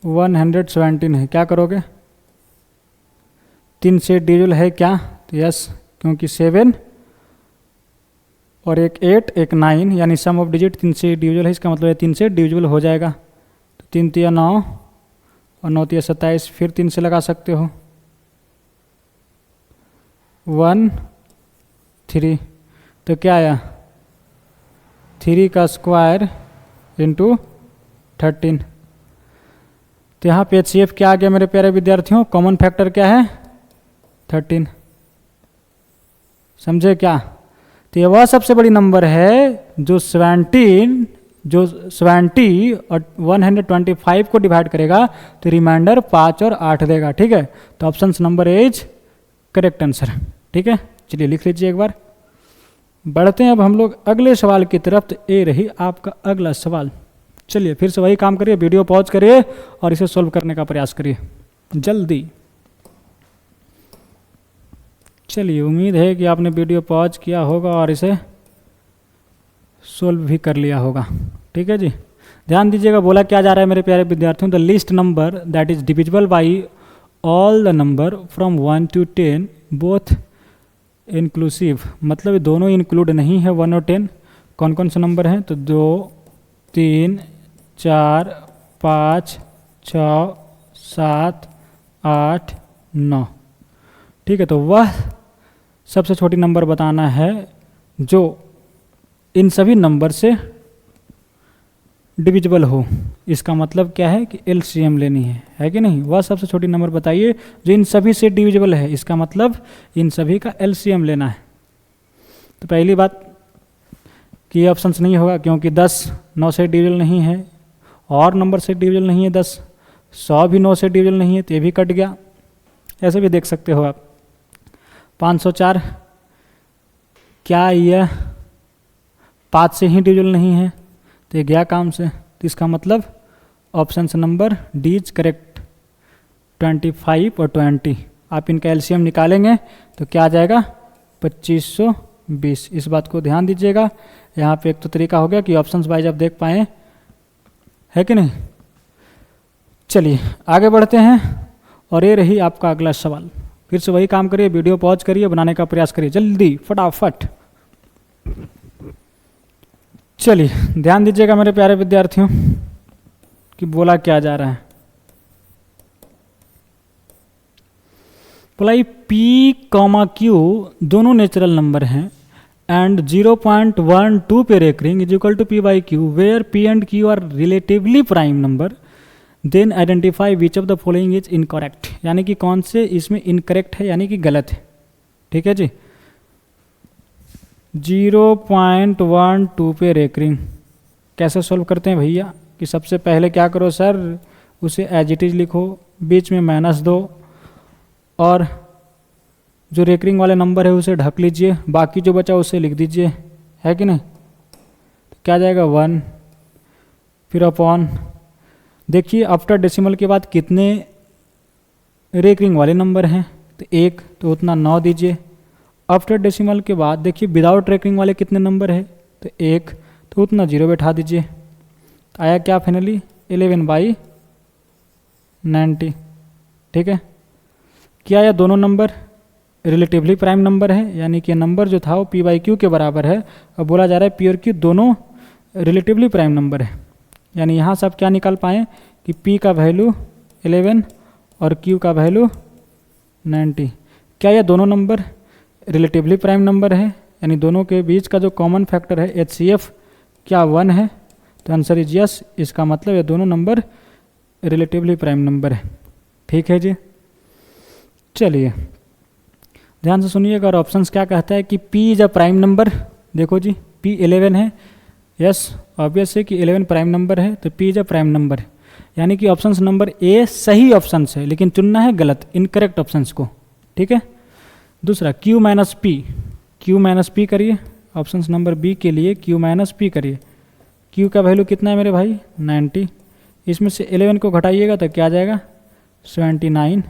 117 है। क्या करोगे, 3 से डिविजिबल है क्या, तो यस, क्योंकि 7 और एक 8 एक 9 यानी सम ऑफ डिजिट 3 से डिविजिबल है, इसका मतलब है 3 से डिविजिबल हो जाएगा। तो 3 × 9 और 9 × 27, फिर 3 से लगा सकते हो, 1 3, तो क्या आया 3 का स्क्वायर × 13। तो यहाँ पे HCF क्या आ गया मेरे प्यारे विद्यार्थियों, कॉमन फैक्टर क्या है 13, समझे क्या। तो ये वह सबसे बड़ी नंबर है जो 70 और 125 को डिवाइड करेगा तो रिमाइंडर 5 और 8 देगा, ठीक है। तो option number is correct answer, ठीक है। चलिए लिख लीजिए एक बार। बढ़ते हैं अब हम लोग अगले सवाल की तरफ। तो ये रही आपका अगला सवाल। चलिए फिर से वही काम करिए, वीडियो पॉज करिए और इसे सोल्व करने का प्रयास करिए जल्दी। चलिए उम्मीद है कि आपने वीडियो पॉज किया होगा और इसे सोल्व भी कर लिया होगा, ठीक है जी। ध्यान दीजिएगा, बोला क्या जा रहा है मेरे प्यारे विद्यार्थियों, the list number that is divisible by all the number from 1 to 10 both inclusive, मतलब दोनों इंक्लूड नहीं है 1 और 10। कौन कौन से नंबर हैं, तो 2 3 4 5 6 7 8 9, ठीक है। तो वह सबसे छोटी नंबर बताना है जो इन सभी नंबर से डिविजिबल हो। इसका मतलब क्या है कि LCM लेनी है कि नहीं। वह सबसे छोटी नंबर बताइए जो इन सभी से डिविजिबल है, इसका मतलब इन सभी का LCM लेना है। तो पहली बात कि ये ऑप्शंस नहीं होगा क्योंकि 10 9 से डिविजिबल नहीं है और नंबर से डिविजिबल नहीं है 10, 100 भी 9 से डिविजिबल नहीं है तो ये भी कट गया। ऐसे भी देख सकते हो आप। 504 क्या यह 5 से ही डिविजिबल नहीं है तो ये गया काम से। तो इसका मतलब option number D is correct. 25 और 20 आप इनका LCM निकालेंगे तो क्या आ जाएगा 2520। इस बात को ध्यान दीजिएगा। यहाँ पे एक तो तरीका हो गया कि ऑप्शंस वाइज आप देख पाएँ, है कि नहीं। चलिए आगे बढ़ते हैं और ये रही आपका अगला सवाल। फिर से वही काम करिए, वीडियो पॉज करिए, बनाने का प्रयास करिए जल्दी फटाफट। चलिए ध्यान दीजिएगा मेरे प्यारे विद्यार्थियों। कि बोला क्या जा रहा है। बोला ये पी कॉमा क्यू दोनों नेचुरल नंबर हैं एंड 0.12 पे recurring is equal to P by Q where P and Q are relatively prime number, then identify which of the following is incorrect, यानी कि कौन से इसमें इनकरेक्ट है यानी कि गलत है। ठीक है जी। 0.12 पे रेकरिंग कैसे सॉल्व करते हैं भैया कि सबसे पहले क्या करो सर, उसे एज इट इज लिखो, बीच में माइनस दो और जो रेकरिंग वाले नंबर है उसे ढक लीजिए, बाकी जो बचा उसे लिख दीजिए, है कि नहीं। तो क्या जाएगा 1, फिर अपॉन, देखिए आफ्टर डेसिमल के बाद कितने रेकरिंग वाले नंबर हैं, तो 1, तो उतना 9 दीजिए। आफ्टर डेसिमल के बाद देखिए विदाउट रेकरिंग वाले कितने नंबर है, तो 1, तो उतना 0 बैठा दीजिए। तो आया क्या फाइनली 11/90। ठीक है। क्या यह दोनों नंबर रिलेटिवली प्राइम नंबर है, यानी कि नंबर जो था वो पी बाई क्यू के बराबर है, और बोला जा रहा है पी और क्यू दोनों रिलेटिवली प्राइम नंबर है। यानी यहाँ से आप क्या निकाल पाएँ कि पी का वैल्यू 11 और क्यू का वैल्यू 90। क्या यह दोनों नंबर रिलेटिवली प्राइम नंबर है, यानी दोनों के बीच का जो कॉमन फैक्टर है HCF क्या 1 है, तो आंसर इज यस। इसका मतलब ये दोनों नंबर रिलेटिवली प्राइम नंबर है। ठीक है जी। चलिए ध्यान से सुनिएगा और ऑप्शंस क्या कहता है कि P is a prime number. देखो जी P 11 है, यस ऑब्वियस है कि 11 प्राइम नंबर है, तो P is a prime number है, यानी कि ऑप्शंस नंबर ए सही ऑप्शंस है, लेकिन चुनना है गलत इनकरेक्ट ऑप्शंस को। ठीक है। दूसरा Q माइनस पी करिए, ऑप्शंस नंबर बी के लिए Q माइनस पी करिए। Q का वैल्यू कितना है मेरे भाई 90, इसमें से 11 को घटाइएगा तो क्या आ जाएगा 79।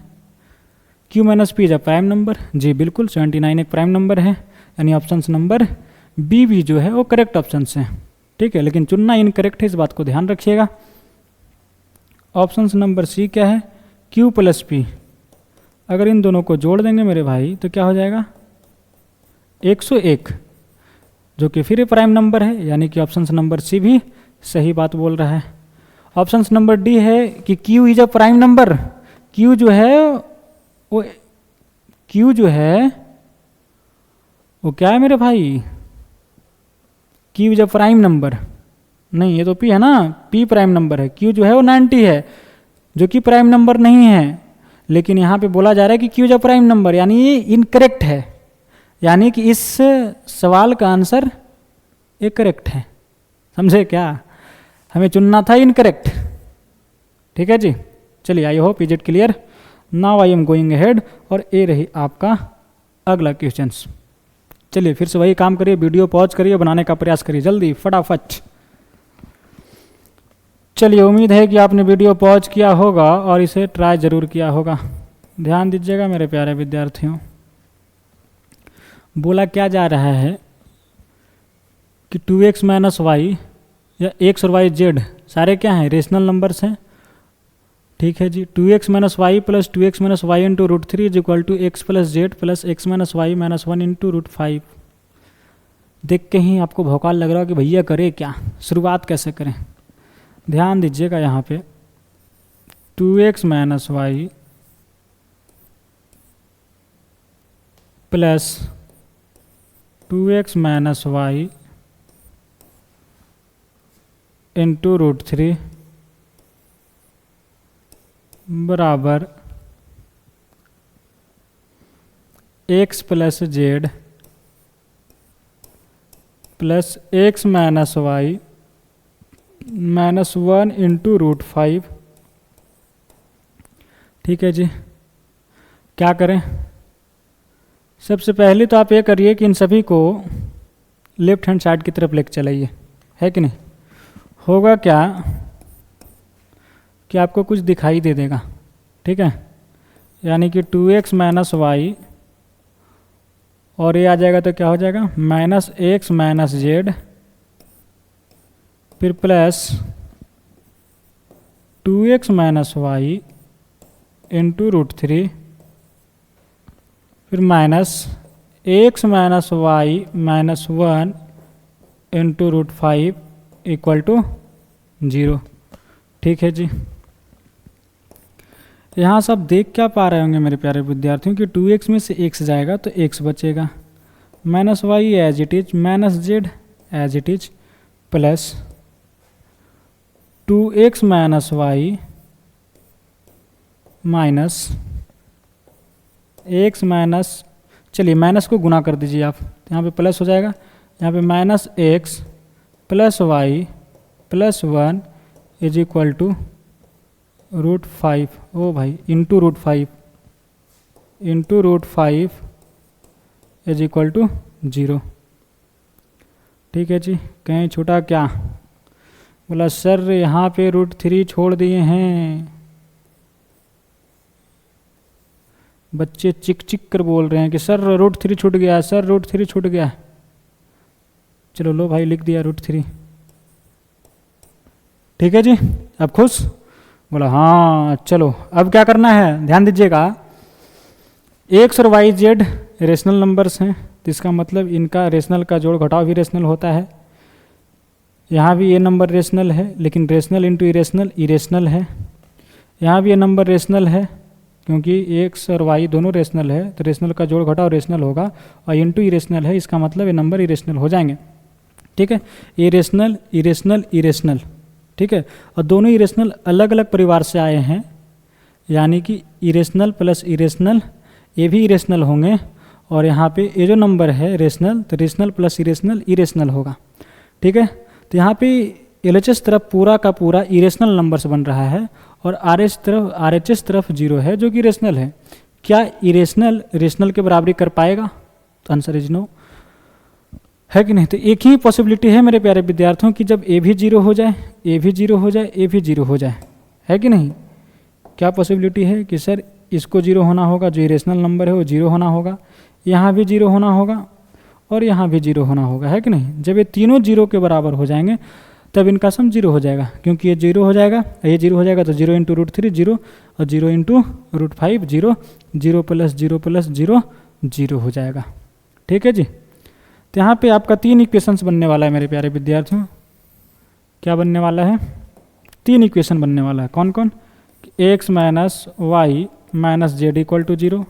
Q minus P is a prime number, जी बिल्कुल 79 एक प्राइम नंबर है, यानी ऑप्शंस नंबर बी भी जो है वो करेक्ट ऑप्शंस हैं। ठीक है, लेकिन चुनना इनकरेक्ट है, इस बात को ध्यान रखिएगा। ऑप्शंस नंबर सी क्या है Q प्लस पी, अगर इन दोनों को जोड़ देंगे मेरे भाई तो क्या हो जाएगा 101, जो कि फिर प्राइम नंबर है, यानी कि ऑप्शंस नंबर सी भी सही बात बोल रहा है। ऑप्शंस नंबर डी है कि Q is a prime number. Q जो है वो क्या है मेरे भाई, Q is a prime number, नहीं ये तो P है ना, P प्राइम नंबर है। Q जो है वो 90 है, जो कि प्राइम नंबर नहीं है, लेकिन यहाँ पे बोला जा रहा है कि Q is a prime number, यानी ये इनकरेक्ट है, यानी कि इस सवाल का आंसर एक करेक्ट है। समझे क्या, हमें चुनना था इनकरेक्ट। ठीक है जी। चलिए I hope is it clear. Now I am going ahead, और ये रही आपका अगला क्वेश्चंस। चलिए फिर से वही काम करिए, वीडियो पॉज करिए, बनाने का प्रयास करिए जल्दी फटाफट। चलिए उम्मीद है कि आपने वीडियो पॉज किया होगा और इसे ट्राई जरूर किया होगा। ध्यान दीजिएगा मेरे प्यारे विद्यार्थियों। बोला क्या जा रहा है कि 2x माइनस वाई या x और y z सारे क्या हैं रेशनल नंबर्स हैं। ठीक है जी। 2x minus Y plus 2x minus Y into √3 is equal to x plus Z plus x minus Y minus 1 into √5। देख के ही आपको भौकाल लग रहा हो कि भैया करे क्या, शुरुआत कैसे करें। ध्यान दीजिएगा यहाँ पे 2x minus Y plus 2x minus Y into √3 बराबर x plus Z plus x minus Y minus 1 into √5। ठीक है जी। क्या करें, सबसे पहले तो आप ये करिए कि इन सभी को लेफ्ट हैंड साइड की तरफ लेके चलाइए, है कि नहीं। होगा क्या कि आपको कुछ दिखाई दे देगा। ठीक है, यानी कि 2x माइनस वाई और ये आ जाएगा तो क्या हो जाएगा माइनस x माइनस जेड फिर plus 2x minus Y into √3 फिर minus x minus Y minus 1 into √5 equal to 0। ठीक है जी। यहाँ सब देख क्या पा रहे होंगे मेरे प्यारे विद्यार्थियों कि 2x में से x जाएगा तो x बचेगा, minus Y as it is, minus Z as it is, plus 2x minus Y minus x minus, चलिए माइनस को गुना कर दीजिए आप, तो यहाँ पे प्लस हो जाएगा, यहाँ पे minus x plus Y plus 1 is equal to √5, ओ भाई into √5, into √5 is equal to 0। ठीक है जी। कहीं छूटा क्या? बोला सर यहाँ पे √3 छोड़ दिए हैं। बच्चे चिक चिक कर बोल रहे हैं कि सर √3 छूट गया, सर √3 छूट गया। चलो लो भाई लिख दिया √3। ठीक है जी, अब खुश? बोला हाँ। चलो अब क्या करना है, ध्यान दीजिएगा। एक्स और वाई जेड रेशनल नंबर्स हैं, तो इसका मतलब इनका रेशनल का जोड़ घटाव भी रेशनल होता है। यहाँ भी ये नंबर रेशनल है, लेकिन रेशनल इंटू इरेशनल इरेशनल है। यहाँ भी ये नंबर रेशनल है, क्योंकि एक्स और वाई दोनों रेशनल है, तो रेशनल का जोड़ घटाव रेशनल होगा, और इंटू इरेशनल है, इसका मतलब ये नंबर इरेशनल हो जाएंगे। ठीक है, इरेशनल इरेशनल इरेशनल। ठीक है, और दोनों इरेशनल अलग अलग परिवार से आए हैं, यानी कि इरेशनल प्लस इरेशनल ये भी इरेशनल होंगे, और यहाँ पे ये जो नंबर है रेशनल, तो रेशनल प्लस इरेशनल इरेशनल होगा। ठीक है, तो यहाँ पे LHS तरफ पूरा का पूरा इरेशनल नंबर्स बन रहा है, और RHS तरफ 0 है जो कि रेशनल है। क्या इरेशनल रेशनल के बराबरी कर पाएगा? तो आंसर इज नो, है कि नहीं? तो एक ही पॉसिबिलिटी है मेरे प्यारे विद्यार्थियों कि जब ए भी 0 हो जाए, ए भी 0 हो जाए, ए भी 0 हो जाए, है कि नहीं? क्या पॉसिबिलिटी है कि सर इसको 0 होना होगा, जो इरेशनल नंबर है वो 0 होना होगा, यहाँ भी 0 होना होगा, और यहाँ भी 0 होना होगा, है कि नहीं? जब ये तीनों 0 के बराबर हो जाएंगे तब इनका सम 0 हो जाएगा, क्योंकि ये 0 हो जाएगा, ये 0 हो जाएगा, तो 0 इंटू √3 0, और 0 इंटू √5 0, 0 प्लस 0 प्लस 0 0 हो जाएगा। ठीक है जी। तो यहाँ पे आपका 3 इक्वेशंस बनने वाला है मेरे प्यारे विद्यार्थियों। क्या बनने वाला है? 3 इक्वेशन बनने वाला है। कौन कौन? X minus Y minus Z equal to 0,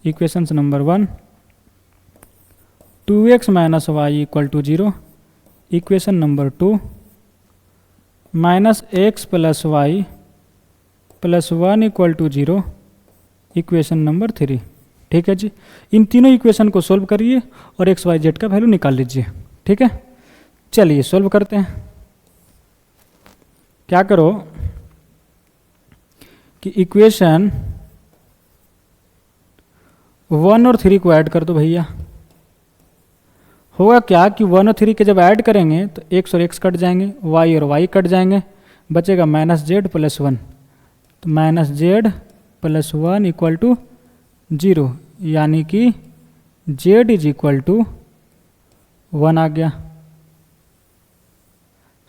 equations number 1। 2x minus Y equal to 0, equation number 2। Minus X plus Y plus 1 equal to 0, equation number 3। ठीक है जी। इन तीनों इक्वेशन को सोल्व करिए और एक्स वाई जेड का वैल्यू निकाल लीजिए। ठीक है, चलिए सोल्व करते हैं। क्या करो कि इक्वेशन 1 और 3 को ऐड कर दो भैया। होगा क्या कि 1 और 3 के जब ऐड करेंगे तो x और x कट जाएंगे, y और y कट जाएंगे, बचेगा माइनस जेड प्लस 1। तो minus Z plus 1 equal to 0, यानी कि z इज इक्वल टू 1 आ गया।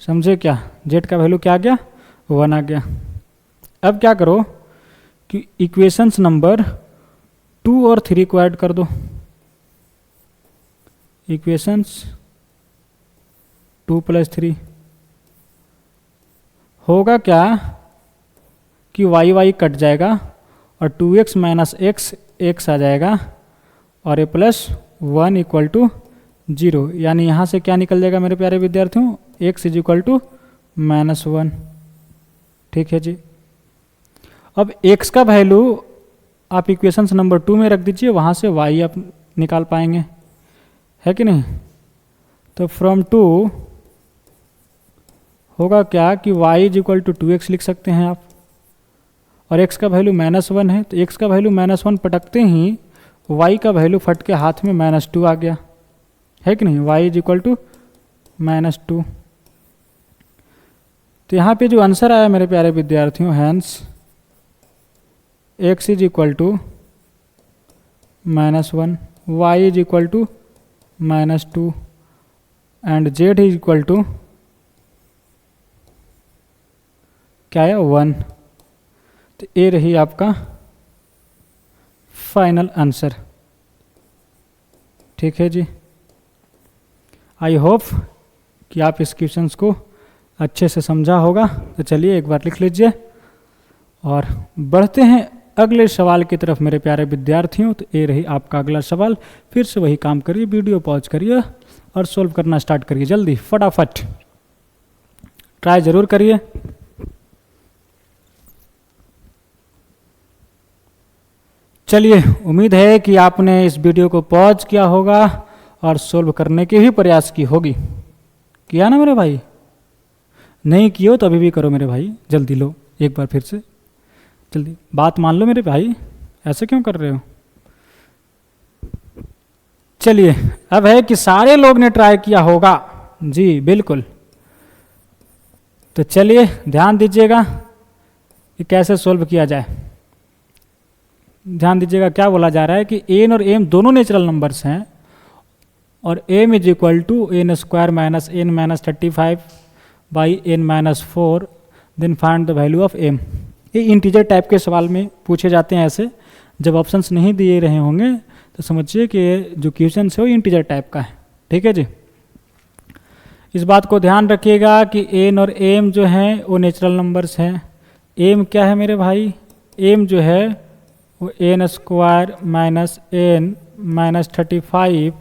समझे क्या? z का वैल्यू क्या आ गया? 1 आ गया। अब क्या करो कि इक्वेशंस नंबर 2 और 3 को ऐड कर दो। इक्वेशंस 2 प्लस 3 होगा क्या कि वाई वाई कट जाएगा और 2x माइनस एक्स एक्स आ जाएगा, और ए प्लस 1 इक्वल टू 0, यानी यहाँ से क्या निकल जाएगा मेरे प्यारे विद्यार्थियों? x is equal to -1। ठीक है जी। अब x का वैल्यू आप इक्वेशंस नंबर 2 में रख दीजिए, वहाँ से y आप निकाल पाएंगे, है कि नहीं? तो फ्रॉम 2 होगा क्या कि y is equal to 2x लिख सकते हैं आप, और x का वैल्यू -1 है, तो x का वैल्यू -1 पटकते ही y का वैल्यू फट के हाथ में -2 आ गया, है कि नहीं? y is equal to -2। तो यहाँ पे जो आंसर आया मेरे प्यारे विद्यार्थियों, hence x is equal to -1, y is equal to -2 and z is equal to क्या है? 1। तो ये रही आपका फाइनल आंसर। ठीक है जी। आई होप कि आप इस क्वेश्चंस को अच्छे से समझा होगा। तो चलिए एक बार लिख लीजिए और बढ़ते हैं अगले सवाल की तरफ मेरे प्यारे विद्यार्थियों। तो ये रही आपका अगला सवाल। फिर से वही काम करिए, वीडियो पॉज करिए और सॉल्व करना स्टार्ट करिए जल्दी फटाफट, ट्राई ज़रूर करिए। चलिए, उम्मीद है कि आपने इस वीडियो को पॉज किया होगा और सॉल्व करने के भी प्रयास की होगी। किया ना मेरे भाई? नहीं किया तो अभी भी करो मेरे भाई, जल्दी लो एक बार फिर से, जल्दी बात मान लो मेरे भाई, ऐसे क्यों कर रहे हो? चलिए, अब है कि सारे लोग ने ट्राई किया होगा। जी बिल्कुल। तो चलिए ध्यान दीजिएगा कि कैसे सॉल्व किया जाए। ध्यान दीजिएगा क्या बोला जा रहा है कि एन और एम दोनों नेचुरल नंबर्स हैं और m is equal to n square minus n minus 35 by n minus 4, then find the value of m. ये इंटीजर टाइप के सवाल में पूछे जाते हैं ऐसे। जब ऑप्शंस नहीं दिए रहे होंगे तो समझिए कि जो क्वेश्चन है वो इंटीजर टाइप का है। ठीक है जी, इस बात को ध्यान रखिएगा कि एन और एम जो हैं वो नेचुरल नंबर्स हैं। एम क्या है मेरे भाई? एम जो है वो n square minus n minus 35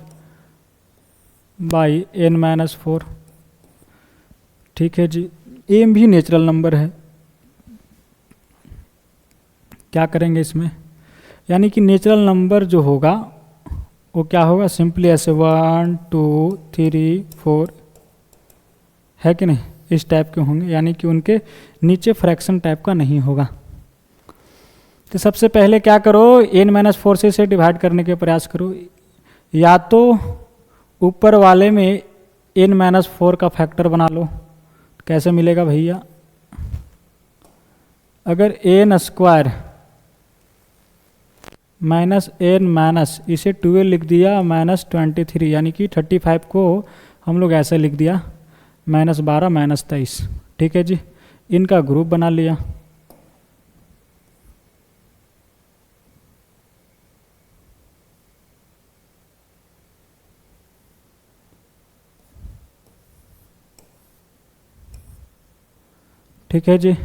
by n minus 4। ठीक है जी, एम भी नेचुरल नंबर है। क्या करेंगे इसमें? यानी कि नेचुरल नंबर जो होगा वो क्या होगा? सिंपली ऐसे 1 2 3 4 है कि नहीं, इस टाइप के होंगे, यानी कि उनके नीचे फ्रैक्शन टाइप का नहीं होगा। तो सबसे पहले क्या करो, n माइनस 4 से इसे डिवाइड करने के प्रयास करो। या तो ऊपर वाले में n माइनस 4 का फैक्टर बना लो। कैसे मिलेगा भैया? अगर n square minus n minus इसे 12 लिख दिया माइनस 23, यानी कि 35 को हम लोग ऐसे लिख दिया माइनस 12 माइनस 23। ठीक है जी, इनका ग्रुप बना लिया। ठीक है जी,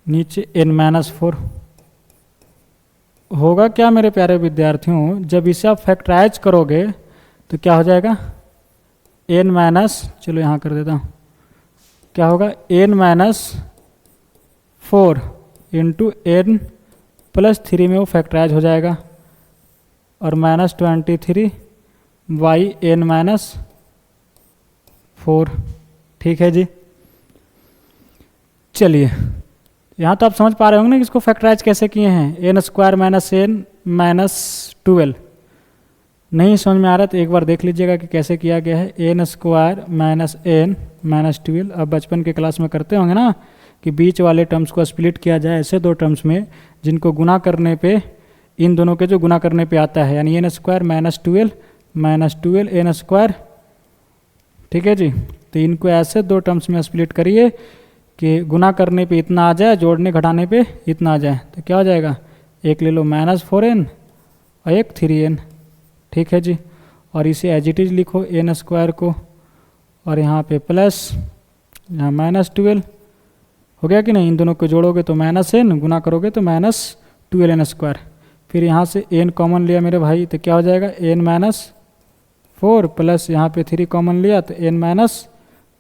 नीचे n माइनस 4 होगा। क्या मेरे प्यारे विद्यार्थियों, जब इसे आप फैक्टराइज करोगे तो क्या हो जाएगा? n माइनस, चलो यहाँ कर देता हूँ, क्या होगा? n minus 4 into n plus 3 में वो फैक्टराइज हो जाएगा और माइनस 23 बाई एन माइनस 4। ठीक है जी, चलिए यहाँ तो आप समझ पा रहे होंगे ना कि इसको फैक्टराइज कैसे किए हैं। N square minus n minus 12 नहीं समझ में आ रहा तो एक बार देख लीजिएगा कि कैसे किया गया है। N square minus n minus 12, अब बचपन के क्लास में करते होंगे ना कि बीच वाले टर्म्स को स्प्लिट किया जाए ऐसे दो टर्म्स में जिनको गुना करने पे, इन दोनों के जो गुना करने पे आता है, यानी n square minus 12 n square. ठीक है जी, तो इनको ऐसे दो टर्म्स में स्प्लिट करिए कि गुना करने पे इतना आ जाए, जोड़ने घटाने पे इतना आ जाए। तो क्या हो जाएगा? एक ले लो माइनस 4n और एक 3n। ठीक है जी, और इसे एज इट इज लिखो एन स्क्वायर को, और यहाँ पे प्लस, यहाँ माइनस 12 हो गया कि नहीं? इन दोनों को जोड़ोगे तो माइनस एन, गुना करोगे तो माइनस 12n स्क्वायर। फिर यहाँ से n कॉमन लिया मेरे भाई तो क्या हो जाएगा? n माइनस 4 प्लस यहाँ पे 3 कॉमन लिया तो n माइनस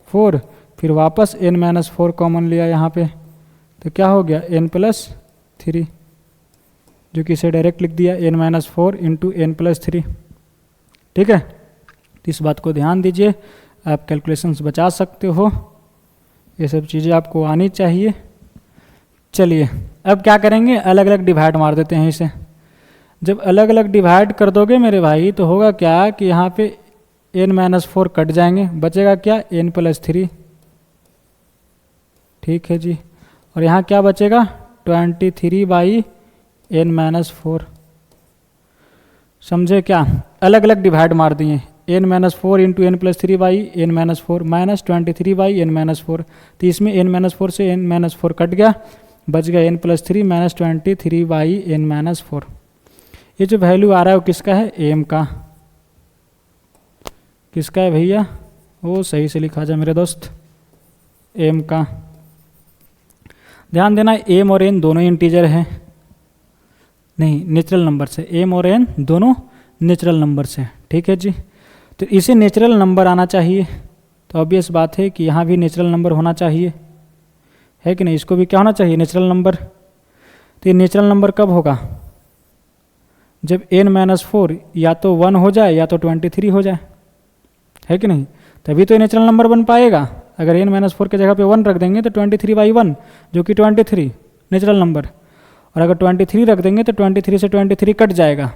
4, फिर वापस n माइनस 4 कॉमन लिया यहाँ पे तो क्या हो गया? n प्लस 3, जो कि इसे डायरेक्ट लिख दिया n minus 4 into n plus 3। ठीक है, तो इस बात को ध्यान दीजिए, आप कैलकुलेशंस बचा सकते हो, ये सब चीज़ें आपको आनी चाहिए। चलिए अब क्या करेंगे, अलग अलग डिवाइड मार देते हैं इसे। जब अलग अलग डिवाइड कर दोगे मेरे भाई तो होगा क्या कि यहाँ पे n माइनस 4 कट जाएंगे, बचेगा क्या? n plus 3। ठीक है जी, और यहाँ क्या बचेगा? 23 बाई n माइनस 4। समझे क्या? अलग अलग डिवाइड मार दिए, n minus 4 into n plus 3 by n minus 4 minus 23 by n minus 4। तो इसमें n माइनस 4 से n माइनस 4 कट गया, बच गया n plus 3 minus 23 by n minus 4। ये जो वैल्यू आ रहा है वो किसका है? m का। किसका है भैया, वो सही से लिखा जाए मेरे दोस्त, एम का। ध्यान देना एम और एन दोनों इंटीजर हैं, नहीं नेचुरल नंबर से, एम और एन दोनों नेचुरल नंबर से, ठीक है जी। तो इसे नेचुरल नंबर आना चाहिए, तो ऑब्वियस बात है कि यहाँ भी नेचुरल नंबर होना चाहिए, है कि नहीं, इसको भी क्या होना चाहिए, नेचुरल नंबर। तो ये नेचुरल नंबर कब होगा, जब n-4 या तो 1 हो जाए या तो 23 हो जाए, है कि नहीं, तभी तो ये नेचुरल नंबर बन पाएगा। अगर n-4 के जगह पे 1 रख देंगे तो 23/1 जो कि 23 नेचुरल नंबर, और अगर 23 रख देंगे तो 23 से 23 कट जाएगा,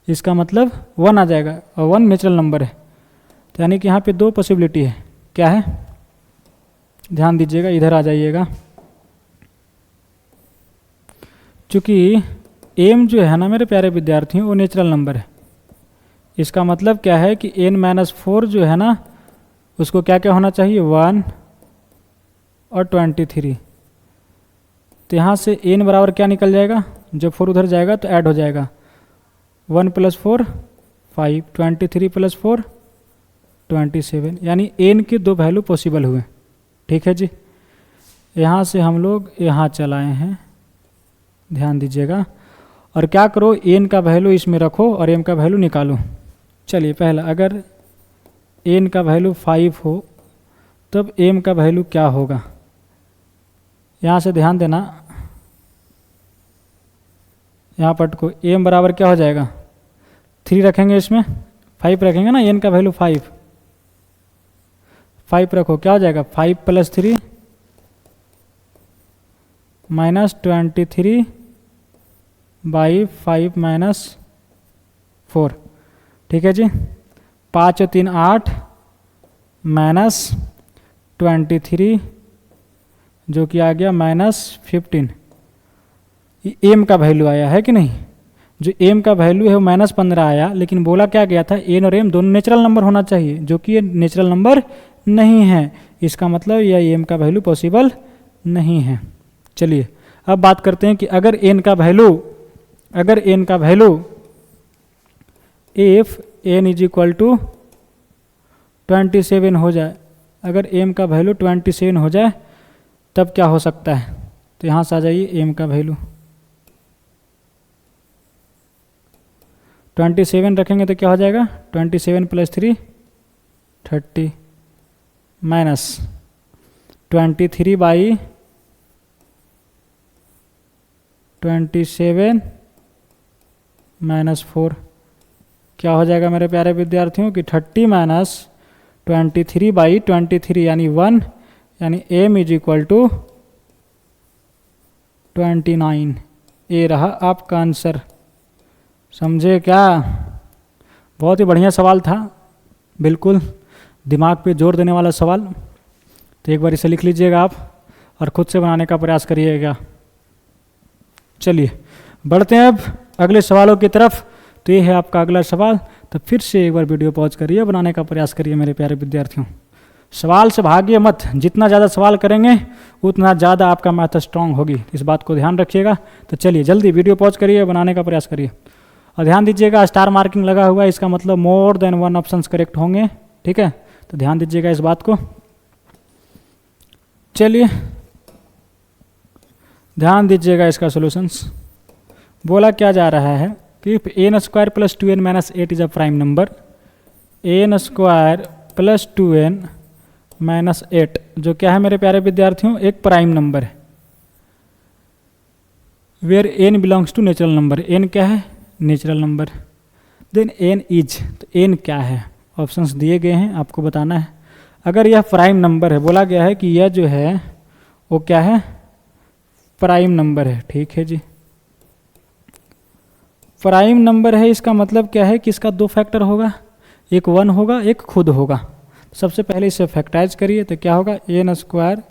इसका मतलब 1 आ जाएगा, और 1 नेचुरल नंबर है। तो यानी कि यहाँ पे दो पॉसिबिलिटी है, क्या है, ध्यान दीजिएगा, इधर आ जाइएगा। चूँकि एम जो है ना मेरे प्यारे विद्यार्थियों वो नेचुरल नंबर है, इसका मतलब क्या है कि n-4 जो है ना उसको क्या क्या होना चाहिए, 1 और 23। तो यहाँ से n बराबर क्या निकल जाएगा, जब 4 उधर जाएगा तो ऐड हो जाएगा, 1 + 4 5, 23 + 4 27, यानी n के दो वैल्यू पॉसिबल हुए, ठीक है जी। यहाँ से हम लोग यहाँ चलाए हैं, ध्यान दीजिएगा, और क्या करो, n का वैल्यू इसमें रखो और m का वैल्यू निकालो। चलिए पहला, अगर n का वैल्यू 5 हो तब m का वैल्यू क्या होगा, यहाँ से ध्यान देना, यहाँ पटको, m बराबर क्या हो जाएगा, 3 रखेंगे, इसमें 5 रखेंगे ना, n का वैल्यू 5 रखो, क्या हो जाएगा, 5 + 3 -23/5 -4, ठीक है जी। 5 और 3 8 -23 जो कि आ गया -15, एम का वैल्यू आया है कि नहीं, जो एम का वैल्यू है वो -15 आया, लेकिन बोला क्या गया था, एन और एम दोनों नेचुरल नंबर होना चाहिए, जो कि ये नेचुरल नंबर नहीं है, इसका मतलब यह एम का वैल्यू पॉसिबल नहीं है। चलिए अब बात करते हैं कि अगर एन का वैल्यू इफ n = 27 हो जाए, अगर m का वैल्यू 27 हो जाए तब क्या हो सकता है, तो यहाँ से आ जाइए, m का वैल्यू 27 रखेंगे तो क्या हो जाएगा, 27 + 3 30 -23/27 -4, क्या हो जाएगा मेरे प्यारे विद्यार्थियों कि 30 - 23/23 यानी 1, यानी m = 29। ये रहा आपका आंसर, समझे क्या, बहुत ही बढ़िया सवाल था, बिल्कुल दिमाग पे जोर देने वाला सवाल। तो एक बार इसे लिख लीजिएगा आप और ख़ुद से बनाने का प्रयास करिएगा। चलिए बढ़ते हैं अब अगले सवालों की तरफ। तो ये है आपका अगला सवाल, तो फिर से एक बार वीडियो पॉज करिए, बनाने का प्रयास करिए मेरे प्यारे विद्यार्थियों। सवाल से भागिए मत, जितना ज़्यादा सवाल करेंगे उतना ज़्यादा आपका मैथ स्ट्रांग होगी, इस बात को ध्यान रखिएगा। तो चलिए जल्दी वीडियो पॉज करिए, बनाने का प्रयास करिए, और ध्यान दीजिएगा स्टार मार्किंग लगा हुआ है, इसका मतलब मोर देन 1 ऑप्शंस करेक्ट होंगे, ठीक है, तो ध्यान दीजिएगा इस बात को। चलिए ध्यान दीजिएगा इसका सॉल्यूशंस। बोला क्या जा रहा है कि n² + 2n - 8 is a prime number, n² + 2n - 8 जो क्या है मेरे प्यारे विद्यार्थियों, एक प्राइम नंबर है, where n belongs to natural number, n क्या है, natural number, then n is, तो n क्या है, ऑप्शंस दिए गए हैं, आपको बताना है। अगर यह प्राइम नंबर है, बोला गया है कि यह जो है वो क्या है, प्राइम नंबर है, ठीक है जी, प्राइम नंबर है, इसका मतलब क्या है कि इसका 2 फैक्टर होगा, एक 1 होगा एक खुद होगा। सबसे पहले इसे फैक्टराइज करिए, तो क्या होगा, n²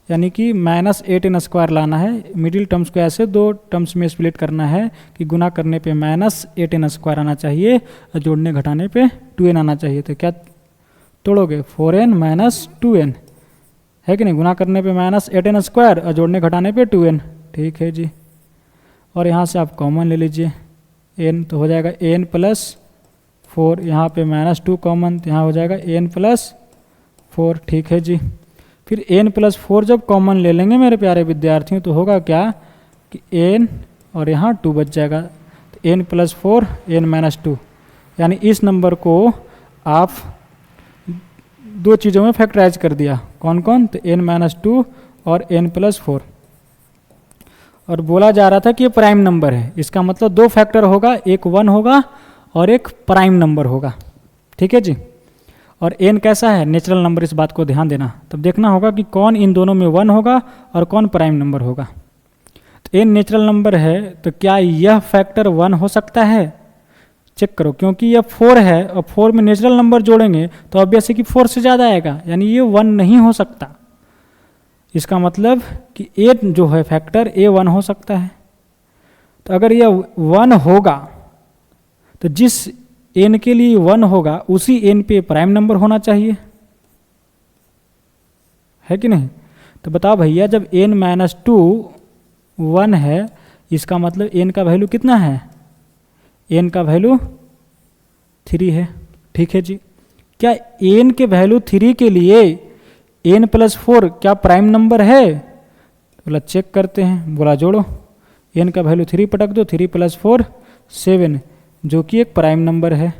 यानी कि -8n² लाना है, मिडिल टर्म्स को ऐसे 2 टर्म्स में स्प्लिट करना है कि गुना करने पे -8n² आना चाहिए और जोड़ने घटाने पे 2n आना चाहिए। तो क्या तोड़ोगे, 4n - 2n, है कि नहीं, गुना करने पे -8n² और जोड़ने घटाने पे 2n, ठीक है जी। और यहाँ से आप कॉमन ले लीजिए n, तो हो जाएगा n + 4, यहाँ पे -2 कॉमन, यहाँ हो जाएगा n+4। ठीक है जी। फिर n+4 जब कॉमन ले लेंगे मेरे प्यारे विद्यार्थियों तो होगा क्या कि n और यहाँ 2 बच जाएगा, तो n+4 n-2, यानी इस नंबर को आप दो चीज़ों में फैक्टराइज कर दिया। कौन कौन? तो n-2 और n+4। और बोला जा रहा था कि ये प्राइम नंबर है, इसका मतलब दो फैक्टर होगा, एक 1 होगा और एक प्राइम नंबर होगा। ठीक है जी। और n कैसा है? नेचुरल नंबर, इस बात को ध्यान देना। तब देखना होगा कि कौन इन दोनों में 1 होगा और कौन प्राइम नंबर होगा। तो n नेचुरल नंबर है, तो क्या यह फैक्टर 1 हो सकता है? चेक करो, क्योंकि यह 4 है और 4 में नेचुरल नंबर जोड़ेंगे तो ऑब्वियस है कि 4 से ज़्यादा आएगा, यानी ये 1 नहीं हो सकता। इसका मतलब कि a जो है फैक्टर a 1 हो सकता है। तो अगर यह 1 होगा तो जिस n के लिए 1 होगा उसी n पे प्राइम नंबर होना चाहिए, है कि नहीं? तो बताओ भैया, जब n-2 1 है, इसका मतलब n का वैल्यू कितना है? n का वैल्यू 3 है। ठीक है जी। क्या n के वैल्यू 3 के लिए n+4 क्या प्राइम नंबर है? बोला चेक करते हैं। बोला जोड़ो, n का वैल्यू 3 पटक दो, 3 + 4 7, जो कि एक प्राइम नंबर है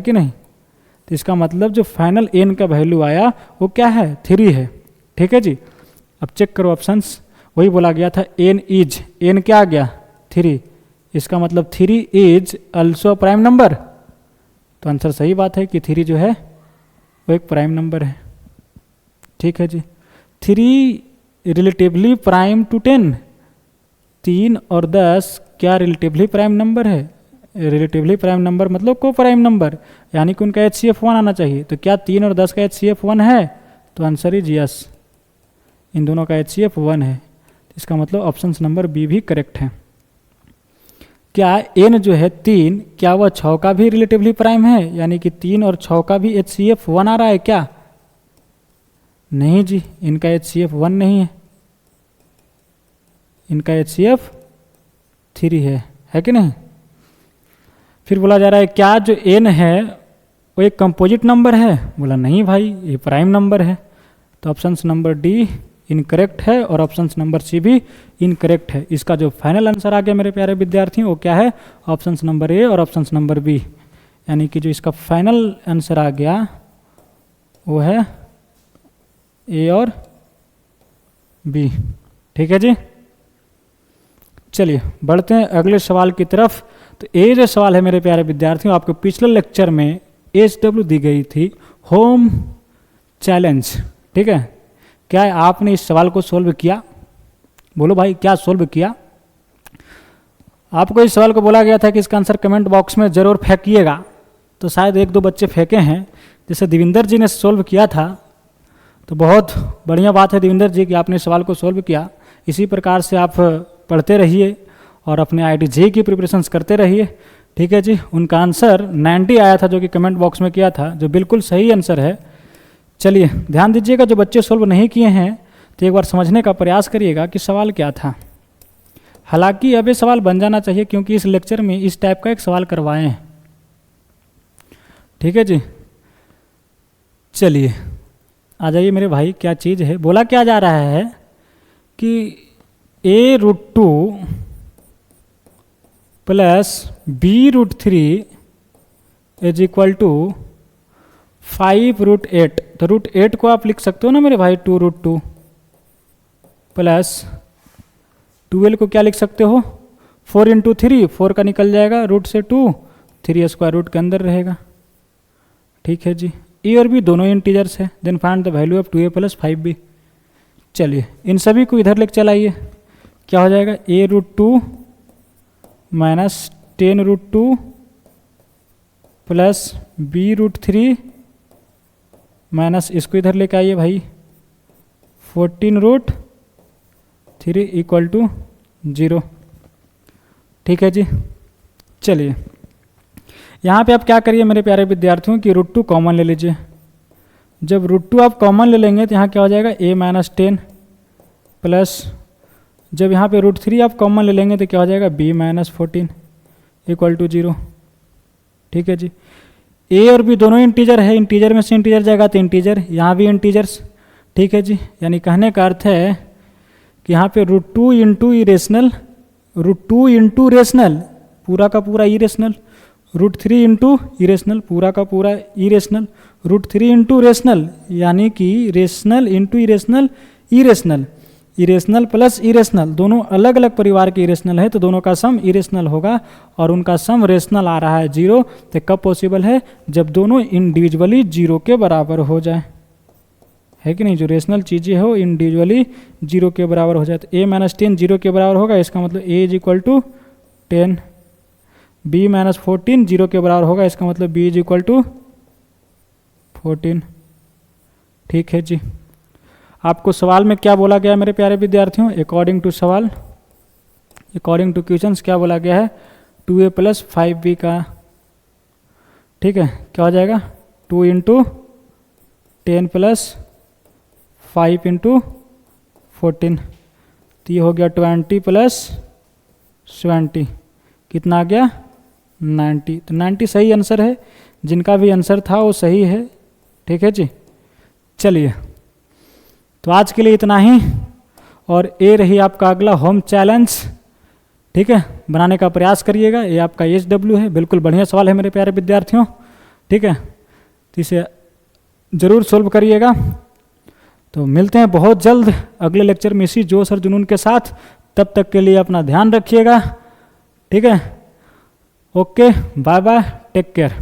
कि नहीं? तो इसका मतलब जो फाइनल n का वैल्यू आया वो क्या है? 3 है। ठीक है जी। अब चेक करो ऑप्शंस, वही बोला गया था n क्या आ गया? 3। इसका मतलब 3 इज ऑल्सो प्राइम नंबर। तो आंसर सही बात है कि 3 जो है वो एक प्राइम नंबर है। ठीक है जी। 3 रिलेटिवली प्राइम टू 10, 3 और 10 क्या रिलेटिवली प्राइम नंबर है? रिलेटिवली प्राइम नंबर मतलब को प्राइम नंबर, यानी कि उनका HCF 1 आना चाहिए। तो क्या 3 और 10 का HCF 1 है? तो आंसर इज यस, इन दोनों का HCF 1 है। इसका मतलब ऑप्शन नंबर बी भी करेक्ट है। क्या n जो है 3, क्या वह 6 का भी रिलेटिवली प्राइम है? यानी कि 3 और 6 का भी HCF 1 आ रहा है क्या? नहीं जी, इनका HCF 1 नहीं है, इनका HCF 3 है कि नहीं? फिर बोला जा रहा है क्या जो n है वो एक कंपोजिट नंबर है? बोला नहीं भाई, ये प्राइम नंबर है। तो ऑप्शन नंबर डी इनकरेक्ट है और ऑप्शन नंबर सी भी इनकरेक्ट है। इसका जो फाइनल आंसर आ गया मेरे प्यारे विद्यार्थियों वो क्या है? ऑप्शन नंबर ए और ऑप्शन नंबर बी, यानी कि जो इसका फाइनल आंसर आ गया वो है ए और बी। ठीक है जी। चलिए बढ़ते हैं अगले सवाल की तरफ। तो ये जो सवाल है मेरे प्यारे विद्यार्थियों, आपको पिछले लेक्चर में HW दी गई थी, होम चैलेंज। ठीक है, क्या आपने इस सवाल को सोल्व किया? बोलो भाई, क्या सोल्व किया? आपको इस सवाल को बोला गया था कि इसका आंसर कमेंट बॉक्स में ज़रूर फेंकिएगा, तो शायद एक दो बच्चे फेंके हैं। जैसे देविंदर जी ने सोल्व किया था, तो बहुत बढ़िया बात है देविंदर जी कि आपने सवाल को सोल्व किया। इसी प्रकार से आप पढ़ते रहिए और अपने IIT की प्रिपरेशंस करते रहिए। ठीक है जी। उनका आंसर 90 आया था जो कि कमेंट बॉक्स में किया था, जो बिल्कुल सही आंसर है। चलिए ध्यान दीजिएगा, जो बच्चे सोल्व नहीं किए हैं तो एक बार समझने का प्रयास करिएगा कि सवाल क्या था। हालांकि अब ये सवाल बन जाना चाहिए क्योंकि इस लेक्चर में इस टाइप का एक सवाल करवाए हैं। ठीक है जी। चलिए आ जाइए मेरे भाई, क्या चीज़ है? बोला क्या जा रहा है कि a√2 plus b√3 is equal to 5√8। तो √8 को आप लिख सकते हो ना मेरे भाई 2√2 प्लस 12 को क्या लिख सकते हो? 4 × 3, 4 का निकल जाएगा रूट से 2, 3 स्क्वायर रूट के अंदर रहेगा। ठीक है जी। ए और बी दोनों इंटीजर्स है। Then find the value of 2a + 5b। चलिए इन सभी को इधर लेके चलाइए। क्या हो जाएगा? a√2 minus 10√2 plus b√3 minus इसको इधर लेके आइए भाई 14√3 इक्वल टू 0। ठीक है जी। चलिए यहाँ पे आप क्या करिए मेरे प्यारे विद्यार्थियों कि √2 कॉमन ले लीजिए। जब √2 आप कॉमन ले लेंगे तो यहाँ क्या हो जाएगा? a - 10 प्लस जब यहाँ पे √3 आप कॉमन ले लेंगे तो क्या हो जाएगा? b - 14 equal to 0। ठीक है जी। ए और बी दोनों इंटीजर है, इंटीजर में से इंटीजर जाएगा तो इंटीजर, यहाँ भी इंटीजर्स, ठीक है जी। यानी कहने का अर्थ है कि यहाँ पे √2 इंटू इरेशनल, √2 इंटू रेशनल पूरा का पूरा इरेशनल, √3 इंटू इरेशनल पूरा का पूरा इरेशनल, √3 इंटू रेशनल यानी कि rational into irrational, irrational, irrational plus irrational, दोनों अलग अलग परिवार के इरेशनल है तो दोनों का सम इरेशनल होगा और उनका सम रेशनल आ रहा है 0। तो कब पॉसिबल है? जब दोनों इंडिविजुअली 0 के बराबर हो जाए, है कि नहीं? जो रेशनल चीज़ें हो इंडिविजुअली 0 के बराबर हो जाए। तो a - 10 0 के बराबर होगा, इसका मतलब a = 10, b - 14 0 के बराबर होगा, इसका मतलब b = 14। ठीक है जी। आपको सवाल में क्या बोला गया है मेरे प्यारे विद्यार्थियों? अकॉर्डिंग टू सवाल, अकॉर्डिंग टू क्वेश्चंस क्या बोला गया है? 2a + 5b का, ठीक है, क्या हो जाएगा? 2 × 10 + 5 × 14, तो ये हो गया 20 + 70, कितना आ गया? 90। तो 90 सही आंसर है, जिनका भी आंसर था वो सही है। ठीक है जी। चलिए, तो आज के लिए इतना ही, और ये रही आपका अगला होम चैलेंज, ठीक है, बनाने का प्रयास करिएगा। ये आपका SW है, बिल्कुल बढ़िया सवाल है मेरे प्यारे विद्यार्थियों, ठीक है, तो इसे ज़रूर सोल्व करिएगा। तो मिलते हैं बहुत जल्द अगले लेक्चर में इसी जोश और जुनून के साथ। तब तक के लिए अपना ध्यान रखिएगा, ठीक है। Okay, bye bye, take care.